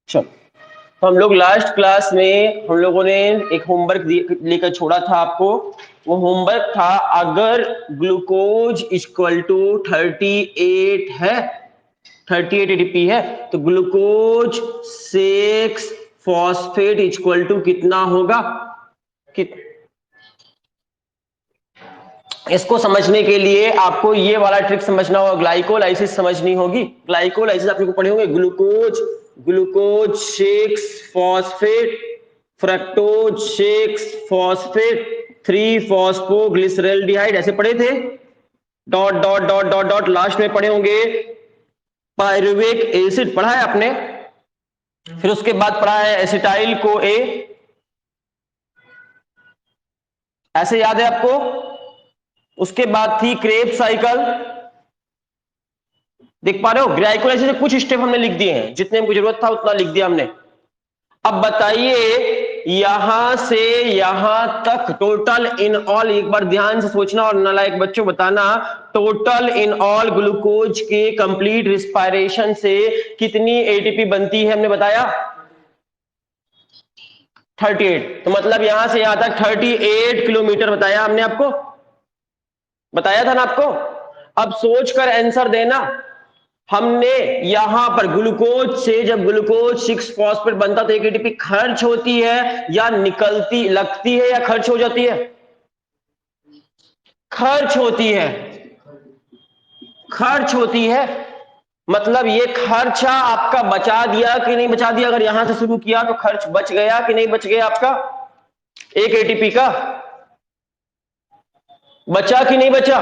चलो, तो हम लोग लास्ट क्लास में हम लोगों ने एक होमवर्क लेकर छोड़ा था आपको। वो होमवर्क था, अगर ग्लूकोज इक्वल टू 38 है, 38 एटीपी है, तो ग्लूकोज 6 फॉस्फेट इक्वल टू कितना होगा। इसको समझने के लिए आपको ये वाला ट्रिक समझना होगा, ग्लाइकोलाइसिस समझनी होगी। ग्लाइकोलाइसिस आप लोग पढ़े होंगे, glucose glucose 6 phosphate, fructose 6 phosphate, 3 फॉस्फोग्लिसरॉल्डिहाइड, ऐसे पढ़े थे। Dot dot dot dot dot last में पढ़े होंगे पायरुवेट एसिड, पढ़ा है आपने। फिर उसके बाद पढ़ा है एसिटाइल को ए, ऐसे याद है आपको। उसके बाद थी क्रेब्स साइकिल, देख पा रहे हो। ग्लाइकोलाइसिस से कुछ स्टेप हमने लिख दिए हैं, जितने हमको जरूरत था उतना लिख दिया हमने। अब बताइए यहां से यहां तक टोटल इन ऑल, एक बार ध्यान से सोचना और नालायक बच्चों बताना, टोटल इन ऑल ग्लूकोज के कंप्लीट रिस्पायरेशन से कितनी एटीपी बनती है, हमने बताया 38। तो मतलब यहां से यहां तक 38 किलोमीटर बताया हमने आपको, बताया था ना आपको। अब सोचकर आंसर देना। हमने यहां पर ग्लूकोज से, जब ग्लूकोज 6 फॉस्फेट बनता तो एक एटीपी खर्च होती है या निकलती, लगती है या खर्च हो जाती है, खर्च होती है, खर्च होती है। मतलब ये खर्चा आपका बचा दिया कि नहीं बचा दिया, अगर यहां से शुरू किया तो खर्च बच गया कि नहीं बच गया आपका, एक एटीपी का बचा कि नहीं बचा।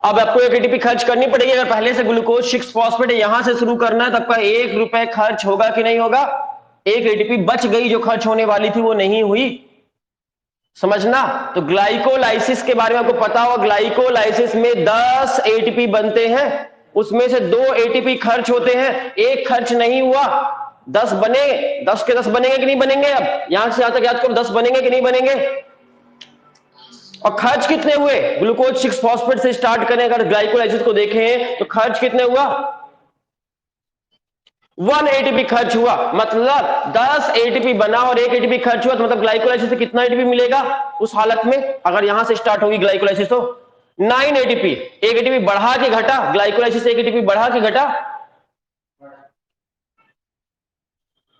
अब आपको एक एटीपी खर्च करनी पड़ेगी, अगर पहले से ग्लूकोज 6 फॉस्फेट यहां से शुरू करना है तो आपका 1 रुपए खर्च होगा कि नहीं होगा। एक एटीपी बच गई, जो खर्च होने वाली थी वो नहीं हुई, समझना। तो ग्लाइकोलाइसिस के बारे में आपको पता होगा, ग्लाइकोलाइसिस में 10 एटीपी बनते हैं, उसमें से 2 एटीपी खर्च होते हैं, एक खर्च नहीं हुआ। 10 बने, 10 के 10 बनेंगे कि नहीं बनेंगे। अब यहां से यहां तक याद करो, 10 बनेंगे कि नहीं बनेंगे। और खर्च कितने हुए, ग्लूकोज 6 फॉस्फेट से स्टार्ट करें अगर ग्लाइकोलाइसिस को देखें तो खर्च कितने हुआ, 1 एटीपी खर्च हुआ। मतलब 10 एटीपी बना और 1 एटीपी खर्च हुआ, तो मतलब ग्लाइकोलाइसिस से कितना एटीपी मिलेगा उस हालत में, अगर यहां से स्टार्ट होगी ग्लाइकोलाइसिस तो 9 एटीपी। 1 एटीपी बढ़ा के घटा, ग्लाइकोलाइसिस से 1 एटीपी बढ़ा के घटा,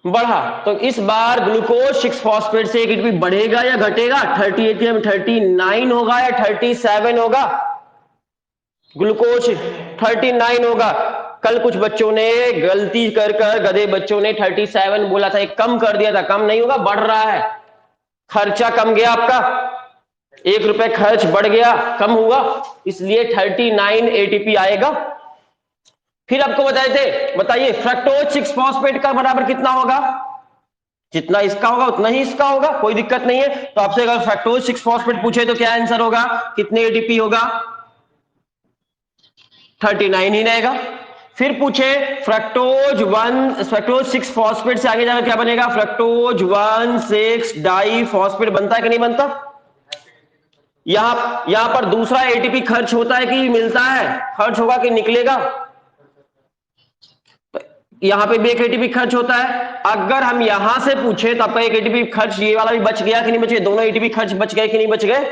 बढ़ा। तो इस बार ग्लूकोज 6 फॉस्फेट से 1 एटीपी बढ़ेगा या घटेगा, 38 में 39 होगा या 37 होगा, ग्लूकोज 39 होगा। कल कुछ बच्चों ने गलती कर गधे बच्चों ने 37 बोला था, एक कम कर दिया था, कम नहीं होगा, बढ़ रहा है। खर्चा कम गया आपका, 1 रुपए खर्च बढ़ गया, कम हुआ, इसलिए 39 एटीपी आएगा। फिर आपको बताए थे, बताइए फ्रक्टोज 6 फॉस्फेट का बराबर कितना होगा, जितना इसका होगा उतना ही इसका होगा, कोई दिक्कत नहीं है। तो आपसे अगर फ्रक्टोज 6 फॉस्फेट पूछे तो क्या आंसर होगा, कितने एटीपी होगा, 39 ही रहेगा। फिर पूछे फ्रक्टोज 6 फॉस्फेट से आगे जाकर क्या बनेगा, फ्रक्टोज 1,6 डाई फॉस्फेट बनता है कि नहीं बनता। यहां पर दूसरा एटीपी खर्च होता है कि मिलता है, खर्च होगा कि निकलेगा, यहां पे भी एक एटीपी खर्च होता है। अगर हम यहां से पूछे तो आपका एक एटीपी खर्च ये वाला भी बच गया कि नहीं बच गया, दोनों एटीपी खर्च बच गए कि नहीं बच गए,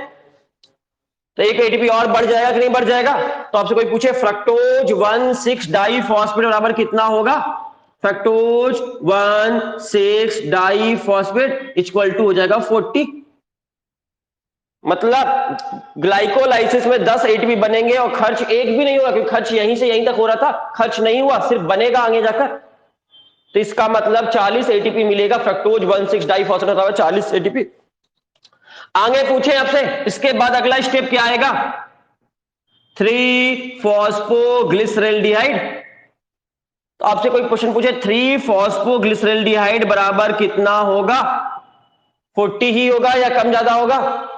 तो एक एटीपी और बढ़ जाएगा कि नहीं बढ़ जाएगा। तो आपसे कोई पूछे फ्रक्टोज 1,6 डाई फॉस्फेट बराबर कितना होगा, fructose 1,6 diphosphate equal to हो जाएगा 40। मतलब ग्लाइकोलाइसिस में 10 एटीपी बनेंगे और खर्च एक भी नहीं हुआ, क्योंकि खर्च यहीं से यहीं तक हो रहा था, खर्च नहीं हुआ, सिर्फ बनेगा आगे जाकर। तो इसका मतलब 40 एटीपी मिलेगा, फ्रक्टोज 1,6 डाई फॉस्फेट बराबर 40 एटीपी। आगे पूछे आपसे, इसके बाद अगला स्टेप क्या आएगा, 3 फॉस्फोग्लिसरॉल्डिहाइड। तो आपसे कोई क्वेश्चन पूछे 3 फॉस्फोग्लिसरॉल्डिहाइड बराबर कितना होगा, 40 ही होगा या कम ज्यादा होगा।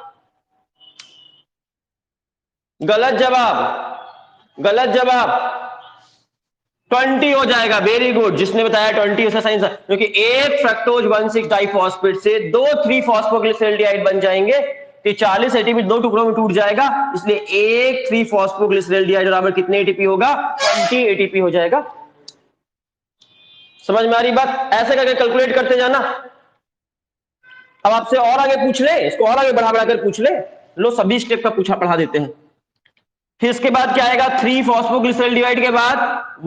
गलत जवाब, गलत जवाब, 20 हो जाएगा। वेरी गुड, जिसने बताया 20 उसका साइंस, क्योंकि एक फ्रक्टोज 1,6 डाइफॉस्फेट से 2 3 फॉस्फोग्लिसरॉल्डिहाइड बन जाएंगे, तो 40 एटीपी दो टुकड़ों में टूट जाएगा, इसलिए एक 3-फॉस्फोग्लिसरॉल्डिहाइड बराबर कितने एटीपी होगा? 20 एटीपी हो जाएगा। समझ में आ रही बात? ऐसे करके कैलकुलेट करते जाना। अब आपसे और आगे पूछ ले, इसको और आगे बढ़ा कर पूछ ले, लो सभी स्टेप का पूछा पढ़ा देते हैं। फिर इसके बाद क्या आएगा? 3-फॉस्फोग्लिसरॉल्डिहाइड के बाद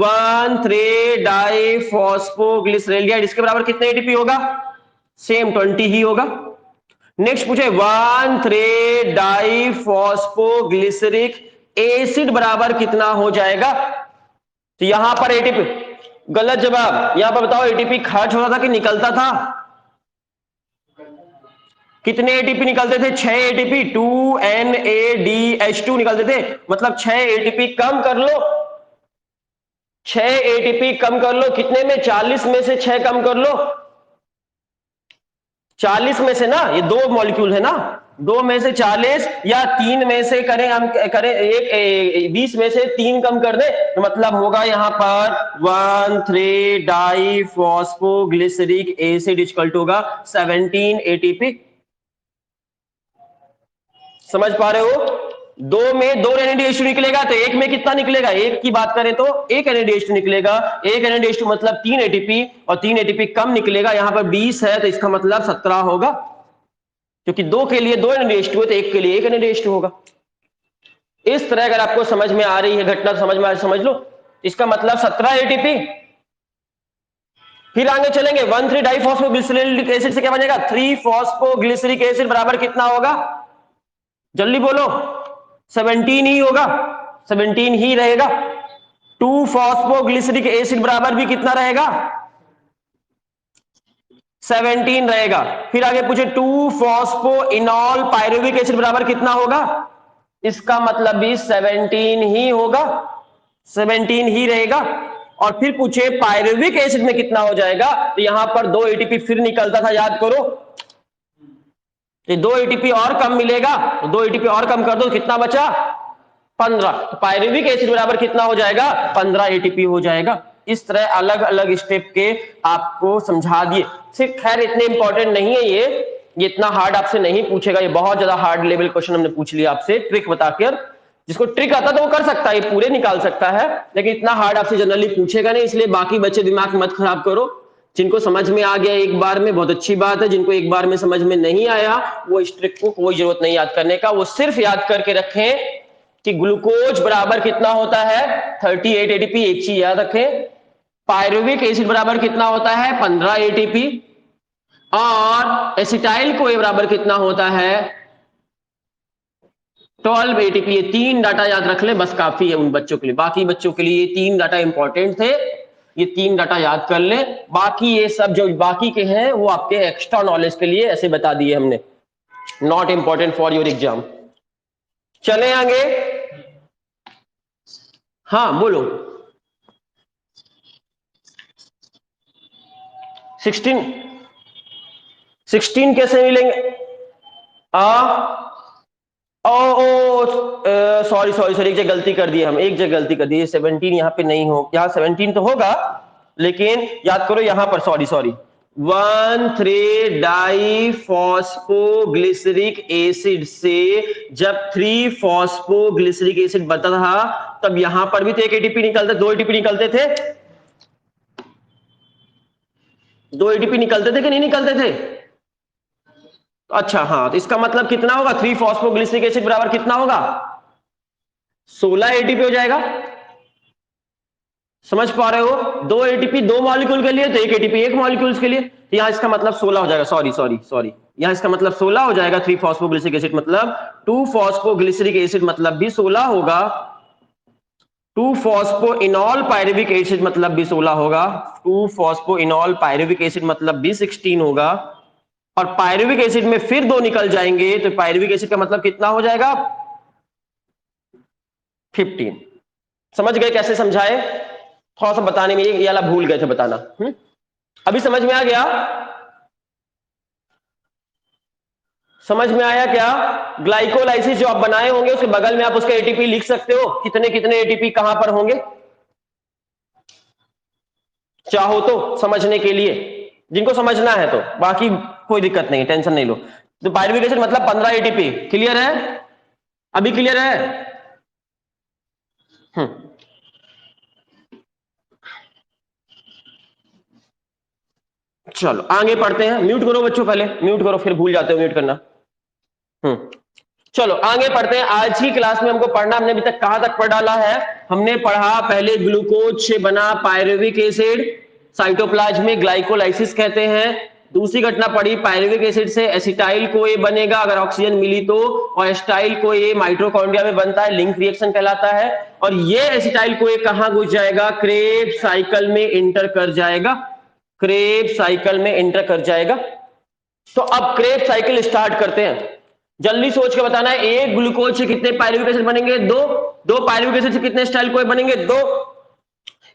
1,3-डाइफॉस्फोग्लिसरॉल्डिहाइड, इसके बराबर कितने एटीपी होगा? सेम 20 ही होगा। नेक्स्ट पूछे 1,3-डाइफॉस्फोग्लिसरिक एसिड बराबर कितना हो जाएगा? तो यहां पर एटीपी, गलत जवाब। यहां पर बताओ एटीपी खर्च होता था कि निकलता था? कितने एटीपी निकलते थे? 6 एटीपी, 2NADH2 निकलते थे, मतलब 6 एटीपी कम कर लो, 6 एटीपी कम कर लो, कितने में? 40 में से 6 कम कर लो, 40 में से ना, ये दो मॉलिक्यूल है ना, 2 में से 40 या 3 में से करें, हम करें एक 20 में से 3 कम कर दे, तो मतलब होगा यहां पर 1,3-डाइफॉस्फोग्लिसरिक एसिड इक्वल टू होगा 17 एटीपी। समझ पा रहे हो? 2 में 2 NADH2 निकलेगा, तो एक में कितना निकलेगा? एक की बात करें तो एक NADH2 निकलेगा, एक NADH2 मतलब 3 एटीपी, और 3 एटीपी कम निकलेगा, यहां पर 20 है तो इसका मतलब 17 होगा, क्योंकि 2 के लिए 2 NADH2 है तो एक के लिए एक NADH2 होगा। इस तरह अगर आपको समझ में आ रही है घटना, समझ में आ रही समझ लो, इसका मतलब 17 एटीपी। फिर आगे चलेंगे, 1,3-डाइफॉस्फोग्लिसरॉलिक एसिड से क्या बनेगा? 3-फॉस्फोग्लिसरिक एसिड बराबर कितना होगा? जल्दी बोलो। 17 ही होगा, 17 ही रहेगा। 2-फॉस्फोग्लिसरिक एसिड बराबर भी कितना रहेगा? 17 रहेगा। फिर आगे पूछे 2-फॉस्फोइनॉल पायरुविक एसिड बराबर कितना होगा? इसका मतलब भी 17 ही होगा, 17 ही रहेगा। और फिर पूछे पायरुविक एसिड में कितना हो जाएगा? तो यहां पर 2 एटीपी फिर निकलता था, याद करो, ये 2 एटीपी और कम मिलेगा, तो 2 एटीपी और कम कर दो, कितना बचा? 15। तो पायरुविक एसिड बराबर कितना हो जाएगा? 15 एटीपी हो जाएगा। इस तरह अलग अलग स्टेप के आपको समझा दिए। सिर्फ खैर इतने इंपॉर्टेंट नहीं है ये इतना हार्ड आपसे नहीं पूछेगा, ये बहुत ज्यादा हार्ड लेवल क्वेश्चन हमने पूछ लिया आपसे ट्रिक बताकर। जिसको ट्रिक आता तो वो कर सकता है, ये पूरे निकाल सकता है, लेकिन इतना हार्ड आपसे जनरली पूछेगा नहीं, इसलिए बाकी बच्चे दिमाग मत खराब करो। जिनको समझ में आ गया एक बार में बहुत अच्छी बात है, जिनको एक बार में समझ में नहीं आया वो इस ट्रिक को कोई जरूरत नहीं याद करने का, वो सिर्फ याद करके रखें कि ग्लूकोज बराबर कितना होता है? 38 एटीपी, एक चीज याद रखें। पायरुविक एसिड बराबर कितना होता है? 15 एटीपी। और एसिटाइल को बराबर कितना होता है? 12 एटीपी। ये 3 डाटा याद रख ले, बस काफी है उन बच्चों के लिए। बाकी बच्चों के लिए ये 3 डाटा इंपॉर्टेंट थे, ये 3 डाटा याद कर ले। बाकी ये सब जो बाकी के हैं वो आपके एक्स्ट्रा नॉलेज के लिए ऐसे बता दिए हमने, not important for your exam. चले आगे। हाँ बोलो। 16 कैसे मिलेंगे? ओ सॉरी सॉरी सॉरी, एक जगह गलती कर दी हम, एक जगह गलती कर दी। 17 यहाँ पे नहीं हो, यहाँ 17 तो होगा, लेकिन याद करो यहाँ पर, सॉरी सॉरी, 1,3-डाइफॉस्फोग्लिसरिक एसिड से जब 3-फॉस्फोग्लिसरिक एसिड बनता था तब यहां पर भी तो एक एटीपी निकलता, 2 एटीपी निकलते थे, 2 एटीपी निकलते थे कि नहीं निकलते थे? अच्छा हाँ, तो इसका मतलब कितना होगा? 3-फॉस्फोग्लिसरिक एसिड बराबर कितना होगा? 16 एटीपी हो जाएगा। समझ पा रहे हो? 2 एटीपी 2 मॉलिक्यूल के लिए, तो 1 एटीपी 1 मॉलिक्यूल के लिए, तो यहां इसका मतलब 16 हो जाएगा। सॉरी सॉरी सॉरी, यहां इसका मतलब 16 हो जाएगा। 3-फॉस्फोग्लिसरिक एसिड मतलब 2-फॉस्फोग्लिसरिक एसिड मतलब भी 16 होगा। 2-फॉस्फोइनॉल पायरुविक एसिड मतलब भी 16 होगा। 2-फॉस्फोइनॉल पायरुविक एसिड मतलब भी 16 होगा। और पायरुविक एसिड में फिर 2 निकल जाएंगे, तो पायरुविक एसिड का मतलब कितना हो जाएगा? 15। समझ गए कैसे समझाए? थोड़ा सा बताने में ये वाला भूल गए थे बताना। अभी समझ में आ गया? समझ में आया क्या? ग्लाइकोलाइसिस जो आप बनाए होंगे उसके बगल में आप उसका एटीपी लिख सकते हो, कितने कितने एटीपी कहां पर होंगे, चाहो तो समझने के लिए, जिनको समझना है तो। बाकी कोई दिक्कत नहीं, टेंशन नहीं लो। तो पायरुविक एसिड मतलब 15 एटीपी। क्लियर है? अभी क्लियर है? चलो आगे पढ़ते हैं। म्यूट करो बच्चों, पहले म्यूट करो, फिर भूल जाते हो म्यूट करना। चलो आगे पढ़ते हैं। आज की क्लास में हमको पढ़ना, हमने अभी तक कहां तक पढ़ डाला है? हमने पढ़ा पहले ग्लूकोज से बना पायरुविक एसिड साइटोप्लाज्म में ग्लाइकोलाइसिस कहते हैं। दूसरी घटना पढ़ी, पायरुविक एसिड से एसिटाइल कोए बनेगा अगर ऑक्सीजन मिली तो, और एसिटाइल कोए माइटोकॉन्ड्रिया में बनता है, लिंक रिएक्शन कहलाता है। और ये एसिटाइल कोए कहां घुस जाएगा? क्रेब्स साइकिल में इंटर कर जाएगा। क्रेब्स साइकिल में इंटर कर जाएगा। तो अब क्रेब्स साइकिल स्टार्ट करते हैं। जल्दी सोच के बताना है, एक ग्लूकोज से कितने पायरुविक एसिड बनेंगे? दो। दो पायरुविक एसिड से कितने एसिटाइल कोए बनेंगे? दो।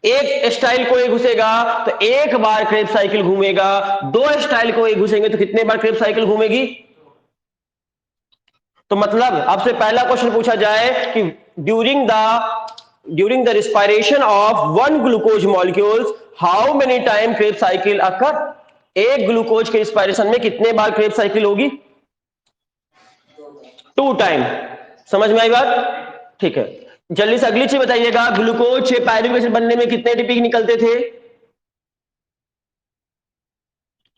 एक एसिटाइल कोए घुसेगा तो एक बार क्रेब्स साइकिल घूमेगा। दो एसिटाइल कोए घुसेंगे तो कितने बार क्रेब्स साइकिल घूमेगी? तो मतलब आपसे पहला क्वेश्चन पूछा जाए कि during the respiration of one glucose molecules how many time Krebs cycle occur? एक ग्लूकोज के रिस्पायरेशन में कितने बार क्रेब्स साइकिल होगी? 2 टाइम। समझ में आई बात? ठीक है, जल्दी से अगली चीज बताइएगा, ग्लूकोज से पायरुविक एसिड बनने में कितने एटीपी निकलते थे?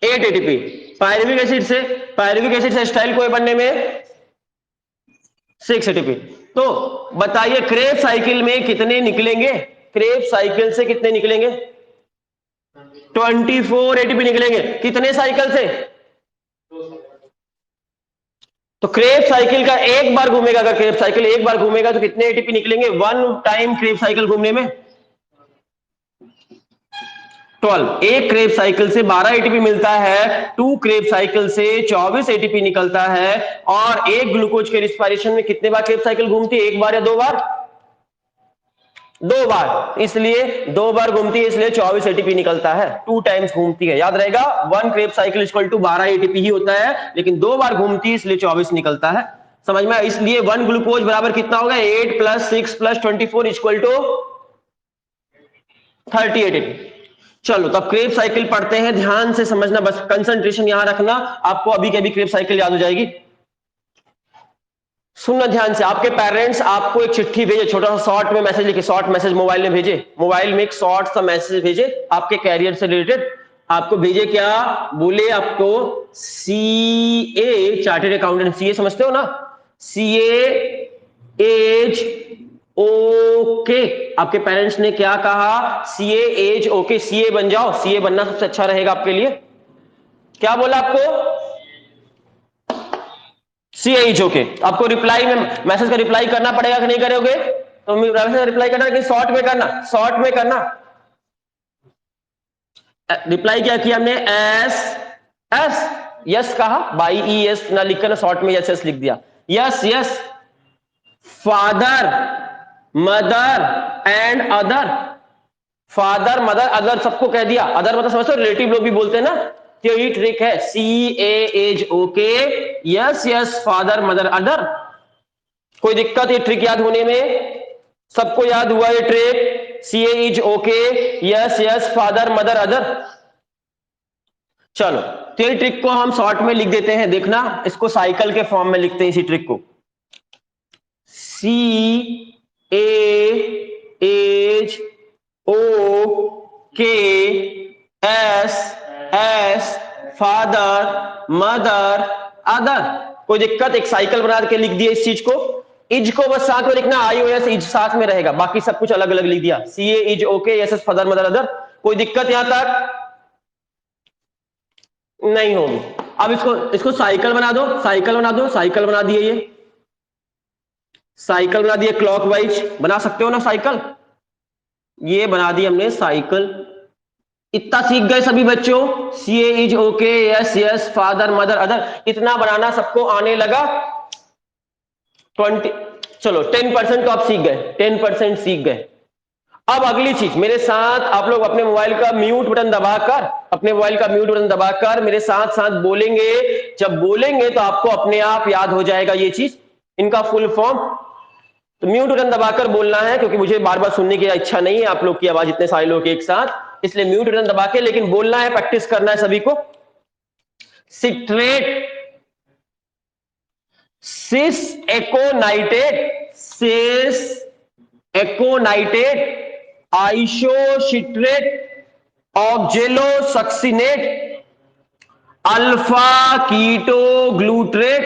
8 एटीपी। पायरुविक एसिड से एसिटाइल कोए बनने में 6 एटीपी। तो बताइए क्रेब्स साइकिल में कितने निकलेंगे? क्रेब्स साइकिल से कितने निकलेंगे? 24 एटीपी निकलेंगे। कितने साइकिल से? तो क्रेब्स साइकिल का एक बार घूमेगा, अगर क्रेब्स साइकिल एक बार घूमेगा तो कितने एटीपी निकलेंगे? 1 टाइम क्रेब्स साइकिल घूमने में 12। एक क्रेब्स साइकिल से 12 एटीपी मिलता है, 2 क्रेब्स साइकिल से 24 एटीपी निकलता है। और एक ग्लूकोज के रिस्पायरेशन में कितने बार क्रेब्स साइकिल घूमती है? एक बार या दो बार? दो बार, इसलिए दो बार घूमती है, इसलिए 24 एटीपी निकलता है। 2 टाइम्स घूमती है, याद रहेगा। 1 Krebs cycle equal to 12 ATP ही होता है, लेकिन दो बार घूमती है इसलिए 24 निकलता है। समझ में? इसलिए 1 ग्लूकोज बराबर कितना होगा? 8 + 6 + 24 इक्वल टू 38 एटीपी। चलो तब क्रेब्स साइकिल पढ़ते हैं, ध्यान से समझना, बस कंसंट्रेशन यहां रखना, आपको अभी के अभी क्रेब्स साइकिल याद हो जाएगी। सुनना ध्यान से, आपके पेरेंट्स आपको एक चिट्ठी भेजे, छोटा सा शॉर्ट में मैसेज लिखे, शॉर्ट मैसेज मोबाइल में भेजे, मोबाइल में एक शॉर्ट सा मैसेज भेजे आपके कैरियर से रिलेटेड। आपको भेजे क्या? बोले आपको सीए, चार्टेड अकाउंटेंट, सीए समझते हो ना? CA as okay. आपके पेरेंट्स ने क्या कहा? सीए एज ओके, सीए बन जाओ, सीए बनना सबसे अच्छा रहेगा आपके लिए। क्या बोला आपको? CH okay. आपको रिप्लाई में, मैसेज का रिप्लाई करना पड़ेगा कि नहीं करोगे? तो मैसेज का रिप्लाई करना, लेकिन शॉर्ट में करना, शॉर्ट में करना। रिप्लाई क्या किया हमने? एस एस, यस कहा, बाई ई एस ना लिखकर ना शॉर्ट में यस एस लिख दिया। Yes yes, father mother and other, father mother other सबको कह दिया। अदर मतलब समझते हो, रिलेटिव लोग भी बोलते हैं ना, तो यही ट्रिक है। सी ए एज okay, yes yes, father mother other. कोई दिक्कत ये ट्रिक याद होने में? सबको याद हुआ ये trick? C A is okay, yes yes, father mother other. चलो तो ये ट्रिक को हम शॉर्ट में लिख देते हैं, देखना इसको साइकिल के फॉर्म में लिखते हैं इसी ट्रिक को। सी ए एज ओ के, S S, father mother other. कोई दिक्कत? एक साइकिल बना के लिख दिया इस चीज को। इज को बस साथ में लिखना, आई ओ एस, इज साथ में रहेगा, बाकी सब कुछ अलग अलग लिख दिया। C A is okay, S S, father mother other. कोई दिक्कत यहां तक? नहीं होगी। अब इसको साइकिल बना दो, साइकिल बना दो, साइकिल बना दिए, ये साइकिल बना दिए, क्लॉकवाइज बना सकते हो ना साइकिल? ये बना दी हमने साइकिल। इतना सीख गए सभी बच्चों? C A is okay, yes yes, father mother other, इतना बनाना सबको आने लगा? 20, चलो 10% तो आप सीख गए, 10% सीख गए। अब अगली चीज, मेरे साथ आप लोग अपने मोबाइल का म्यूट बटन दबाकर, अपने मोबाइल का म्यूट बटन दबाकर मेरे साथ साथ बोलेंगे। जब बोलेंगे तो आपको अपने आप याद हो जाएगा ये चीज, इनका फुल फॉर्म। तो म्यूट बटन दबाकर बोलना है, क्योंकि मुझे बार बार सुनने की इच्छा नहीं है आप लोग की आवाज, इतने सारे लोग एक साथ, इसलिए म्यूट बटन दबा के लेकिन बोलना है, प्रैक्टिस करना है सभी को। Citrate cis aconitate isocitrate oxalosuccinate alpha ketoglutarate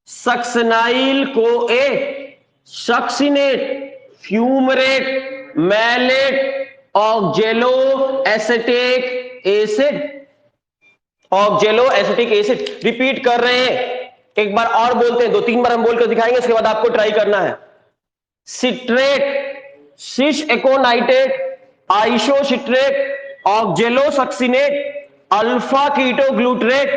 succinyl CoA succinate fumarate malate oxaloacetic acid repeat कर रहे हैं, एक बार और बोलते हैं, 2-3 बार हम बोलकर दिखाएंगे, इसके बाद आपको ट्राई करना है। Citrate cis aconitate isocitrate oxalosuccinate alpha ketoglutarate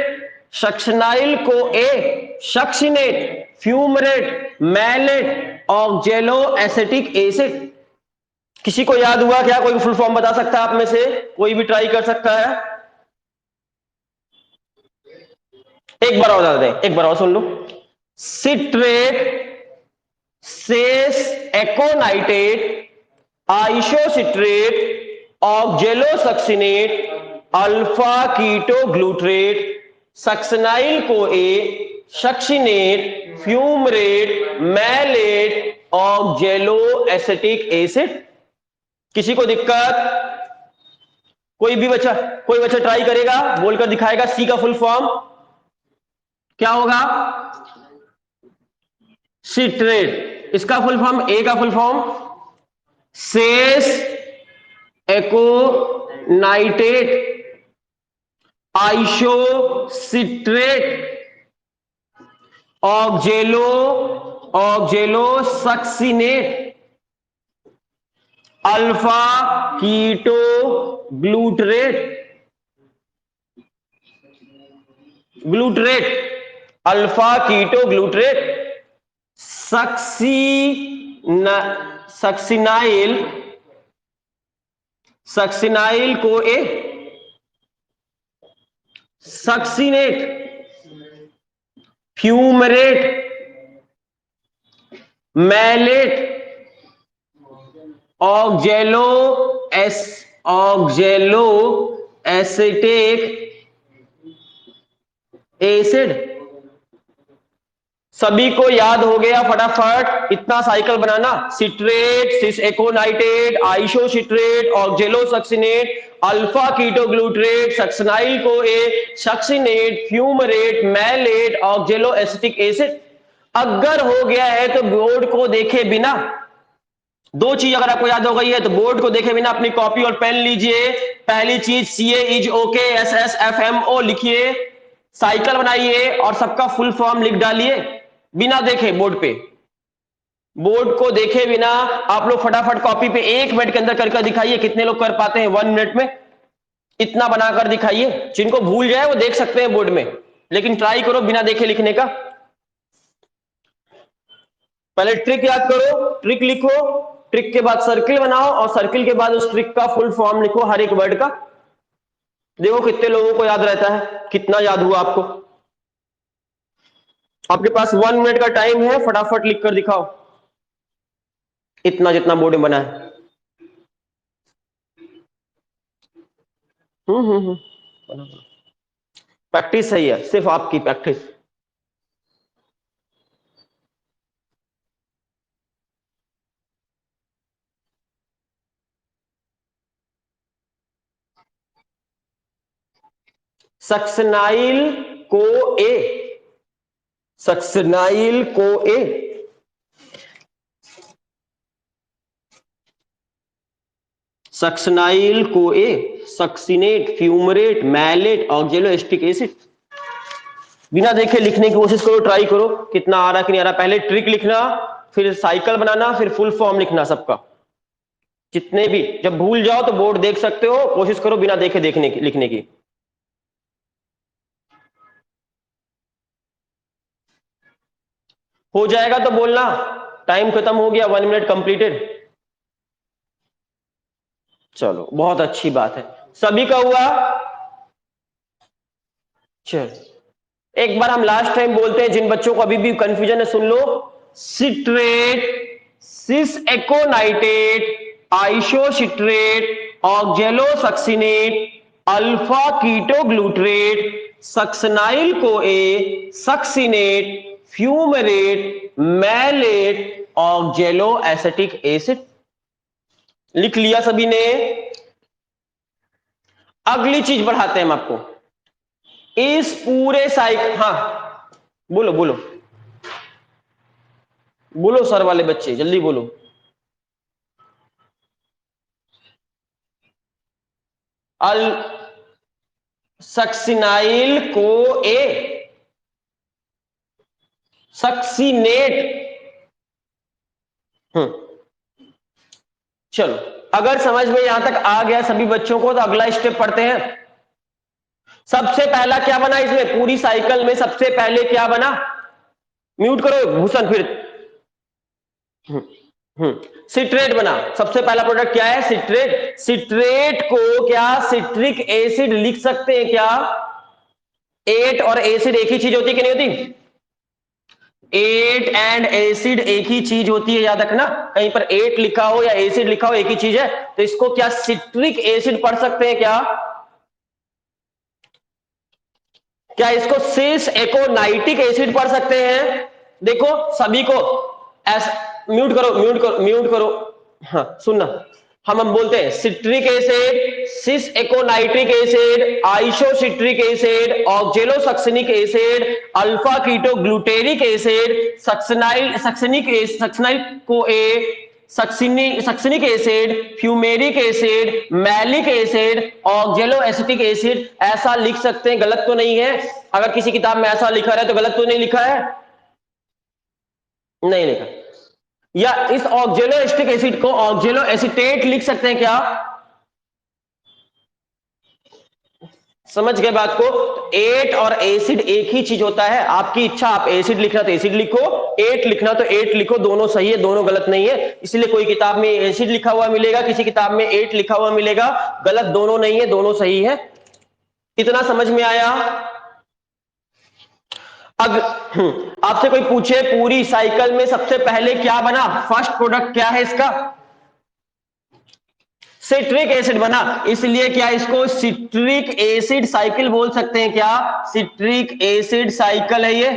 succinyl CoA succinate fumarate malate oxaloacetic acid. किसी को याद हुआ क्या? कोई फुल फॉर्म बता सकता है आप में से? कोई भी ट्राई कर सकता है? एक बार और बता दें, एक बार और सुन लो। Citrate cis aconitate isocitrate oxalosuccinate alpha ketoglutarate succinyl CoA succinate fumarate malate oxaloacetic acid. किसी को दिक्कत? कोई बच्चा ट्राई करेगा, बोलकर दिखाएगा सी का फुल फॉर्म क्या होगा? सिट्रेट। इसका फुल फॉर्म, ए का full form cis aconitate isocitrate oxalosuccinate alpha ketoglutarate alpha ketoglutarate succinyl CoA succinate fumarate malate oxaloacetic acid. सभी को याद हो गया? फटाफट इतना साइकिल बनाना। Citrate cis aconitate isocitrate oxalosuccinate alpha ketoglutarate succinyl CoA succinate fumarate malate oxaloacetic acid. अगर हो गया है तो बोर्ड को देखे बिना, दो चीज अगर आपको याद हो गई है तो बोर्ड को देखे बिना अपनी कॉपी और पेन लीजिए। पहली चीज CA इज ओके SSFMO लिखिए, साइकिल बनाइए और सबका फुल फॉर्म लिख डालिए बिना देखे बोर्ड पे। बोर्ड को देखे बिना आप लोग फटाफट कॉपी पे 1 मिनट के अंदर करके दिखाइए। कितने लोग कर पाते हैं 1 मिनट में? इतना बनाकर दिखाइए। जिनको भूल जाए वो देख सकते हैं बोर्ड में, लेकिन ट्राई करो बिना देखे लिखने का। पहले ट्रिक याद करो, ट्रिक लिखो, ट्रिक के बाद सर्किल बनाओ और सर्किल के बाद उस ट्रिक का फुल फॉर्म लिखो हर एक वर्ड का। देखो कितने लोगों को याद रहता है, कितना याद हुआ आपको। आपके पास 1 मिनट का टाइम है, फटाफट लिख कर दिखाओ इतना जितना बोर्ड में बना है। प्रैक्टिस सही है, सिर्फ आपकी practice. Succinyl CoA succinate fumarate malate oxaloacetic acid. बिना देखे लिखने की कोशिश करो, ट्राई करो कितना आ रहा कि नहीं आ रहा। पहले ट्रिक लिखना, फिर साइकिल बनाना, फिर फुल फॉर्म लिखना सबका। जितने भी, जब भूल जाओ तो बोर्ड देख सकते हो, कोशिश करो बिना देखे लिखने की। हो जाएगा तो बोलना, टाइम खत्म हो गया, 1 मिनट कंप्लीटेड। चलो बहुत अच्छी बात है, सभी का हुआ। चल एक बार हम लास्ट टाइम बोलते हैं, जिन बच्चों को अभी भी कंफ्यूजन है सुन लो। Citrate cis aconitate isocitrate oxalosuccinate alpha ketoglutarate succinyl CoA, succinate, fumarate, malate, oxaloacetic acid. लिख लिया सभी ने? अगली चीज बढ़ाते हैं हम आपको। इस पूरे साइकिल, हाँ बोलो बोलो बोलो सर वाले बच्चे जल्दी बोलो। अल सक्सिनाइल को ए, सक्सिनेट। चलो, अगर समझ में यहां तक आ गया सभी बच्चों को तो अगला स्टेप पढ़ते हैं। सबसे पहला क्या बना इसमें पूरी साइकिल में? सबसे पहले क्या बना? म्यूट करो भूषण फिर। सिट्रेट बना। सबसे पहला प्रोडक्ट क्या है? सिट्रेट। सिट्रेट को क्या सिट्रिक एसिड लिख सकते हैं क्या? एट और एसिड एक ही चीज होती है कि नहीं होती? एट एंड एसिड एक ही चीज होती है, याद रखना। कहीं पर एट लिखा हो या एसिड लिखा हो एक ही चीज है। तो इसको क्या सिट्रिक एसिड पढ़ सकते हैं क्या? क्या इसको सिस एकोनाइटिक एसिड पढ़ सकते हैं? देखो सभी को म्यूट करो म्यूट करो म्यूट करो। हाँ सुनना, हम बोलते हैं citric acid, cis aconitic acid, isocitric acid, oxalosuccinic acid, alpha ketoglutaric acid, succinic CoA, succinic acid, fumaric acid, malic acid, oxaloacetic acid. ऐसा लिख सकते हैं, गलत तो नहीं है? अगर किसी किताब में ऐसा लिखा है तो गलत तो नहीं लिखा है? नहीं लिखा। या इस ऑक्जेलो एसिटिक एसिड को ऑक्जेलो एसिटेट लिख सकते हैं क्या? समझ गए बात को? एट और एसिड एक ही चीज होता है। आपकी इच्छा, आप एसिड लिखना तो एसिड लिखो, एट लिखना तो एट लिखो, दोनों सही है, दोनों गलत नहीं है। इसलिए कोई किताब में एसिड लिखा हुआ मिलेगा, किसी किताब में एट लिखा हुआ मिलेगा, गलत दोनों नहीं है, दोनों सही है। इतना समझ में आया? अब आपसे कोई पूछे पूरी साइकिल में सबसे पहले क्या बना, फर्स्ट प्रोडक्ट क्या है इसका? सिट्रिक एसिड बना। इसलिए क्या इसको सिट्रिक एसिड साइकिल बोल सकते हैं क्या? सिट्रिक एसिड साइकिल है ये।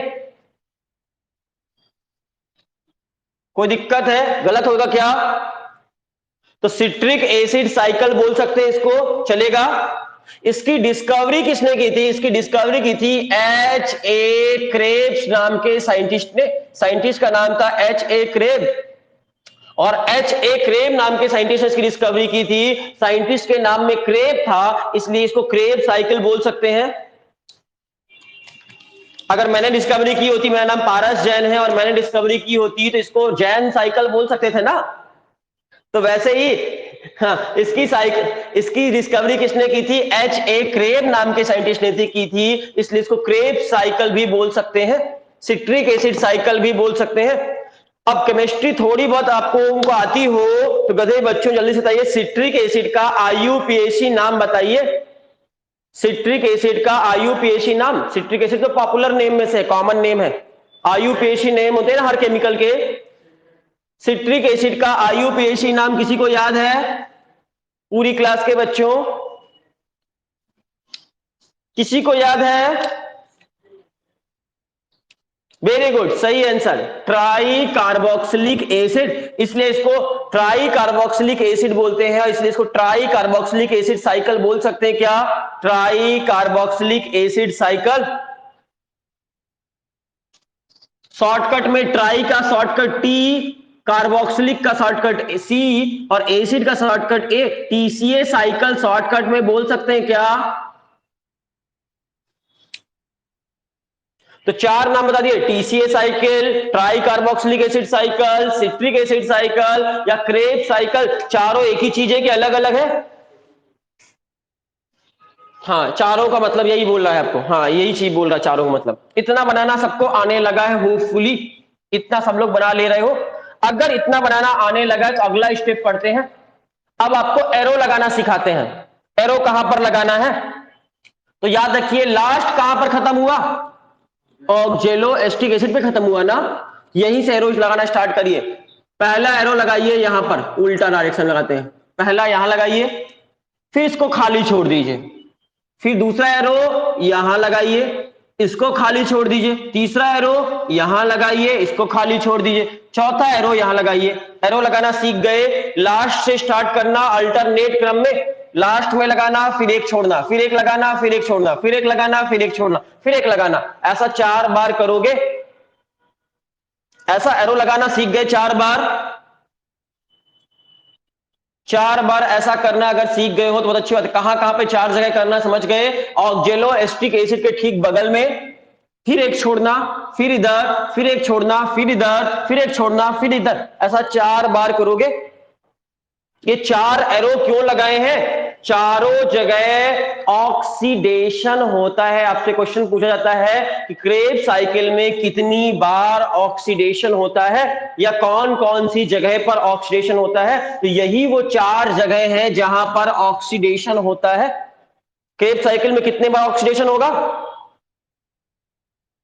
कोई दिक्कत है? गलत होगा क्या? तो सिट्रिक एसिड साइकिल बोल सकते हैं इसको, चलेगा। इसकी डिस्कवरी किसने की थी? इसकी डिस्कवरी की थी H.A. क्रेब्स नाम के साइंटिस्ट ने। साइंटिस्ट का नाम था H.A. क्रेब, और H.A. क्रेब नाम के साइंटिस्ट ने इसकी डिस्कवरी की थी। साइंटिस्ट के नाम में क्रेब था, इसलिए इसको क्रेब साइकिल बोल सकते हैं। अगर मैंने डिस्कवरी की होती, मेरा नाम पारस जैन है और मैंने डिस्कवरी की होती तो इसको जैन साइकिल बोल सकते थे ना। तो वैसे ही हाँ, इसकी डिस्कवरी किसने की थी? H.A. क्रेब नाम के साइंटिस्ट ने की थी, इसलिए इसको क्रेब साइकिल भी बोल सकते हैं, सिट्रिक एसिड साइकिल भी बोल सकते हैं। अब केमिस्ट्री थोड़ी बहुत आपको उनको आती हो तो गधे बच्चों जल्दी से बताइए, सिट्रिक एसिड का IUPAC नाम बताइए। सिट्रिक एसिड का IUPAC नाम। सिट्रिक एसिड तो पॉपुलर नेम में से कॉमन नेम है, IUPAC नेम होते हैं ना हर केमिकल के। सिट्रिक एसिड का IUPAC नाम किसी को याद है? पूरी क्लास के बच्चों किसी को याद है? वेरी गुड, सही आंसर, ट्राई कार्बोक्सिलिक एसिड। इसलिए इसको ट्राई कार्बोक्सिलिक एसिड बोलते हैं, इसलिए इसको ट्राई कार्बोक्सिलिक एसिड साइकिल बोल सकते हैं क्या? Try carboxylic acid cycle. Shortcut में ट्राई का शॉर्टकट T, कार्बोक्सिलिक का शॉर्टकट C और एसिड का shortcut A। TCA cycle shortcut में बोल सकते हैं क्या? तो चार नाम बता दिए, TCA cycle, try carboxylic acid cycle, citric acid cycle या क्रेब साइकिल। चारों एक ही चीज है कि अलग अलग है? हाँ, चारों का मतलब यही बोल रहा है आपको। हाँ, यही चीज बोल रहा है, चारों का मतलब। इतना बनाना सबको आने लगा है होपफुली, इतना सब लोग बना ले रहे हो। अगर इतना बनाना आने लगा तो अगला स्टेप पढ़ते हैं। अब आपको एरो लगाना सिखाते हैं। एरो कहां पर लगाना है? तो याद रखिए, लास्ट कहां पर खत्म हुआ? ऑक्जेलो एसिटिक एसिड पे खत्म हुआ ना। यहीं से एरो लगाना स्टार्ट करिए। पहला एरो लगाइए यहां पर, उल्टा डायरेक्शन लगाते हैं। पहला यहां लगाइए, फिर इसको खाली छोड़ दीजिए। फिर दूसरा एरो यहां लगाइए, इसको खाली छोड़ दीजिए। तीसरा एरो यहां लगाइए, इसको खाली छोड़ दीजिए। चौथा एरो यहां लगाइए। एरो लगाना सीख गए। लास्ट से स्टार्ट करना अल्टरनेट क्रम में, लास्ट में लगाना, फिर एक छोड़ना, फिर एक लगाना, फिर एक छोड़ना, फिर एक लगाना, फिर एक छोड़ना, फिर एक लगाना। ऐसा 4 बार करोगे। ऐसा एरो लगाना सीख गए 4 बार। 4 बार ऐसा करना अगर सीख गए हो तो बहुत अच्छी बात है। कहां कहां पे 4 जगह करना समझ गए। ऑक्जेलो एसिटिक एसिड के ठीक बगल में, फिर एक छोड़ना, फिर इधर, फिर एक छोड़ना, फिर इधर, फिर एक छोड़ना, फिर इधर। ऐसा 4 बार करोगे। ये 4 एरो क्यों लगाए हैं? चारों जगह ऑक्सीडेशन होता है। आपसे क्वेश्चन पूछा जाता है कि क्रेब साइकिल में कितनी बार ऑक्सीडेशन होता है या कौन कौन सी जगह पर ऑक्सीडेशन होता है। तो यही वो 4 जगह हैं जहां पर ऑक्सीडेशन होता है। क्रेब साइकिल में कितने बार ऑक्सीडेशन होगा?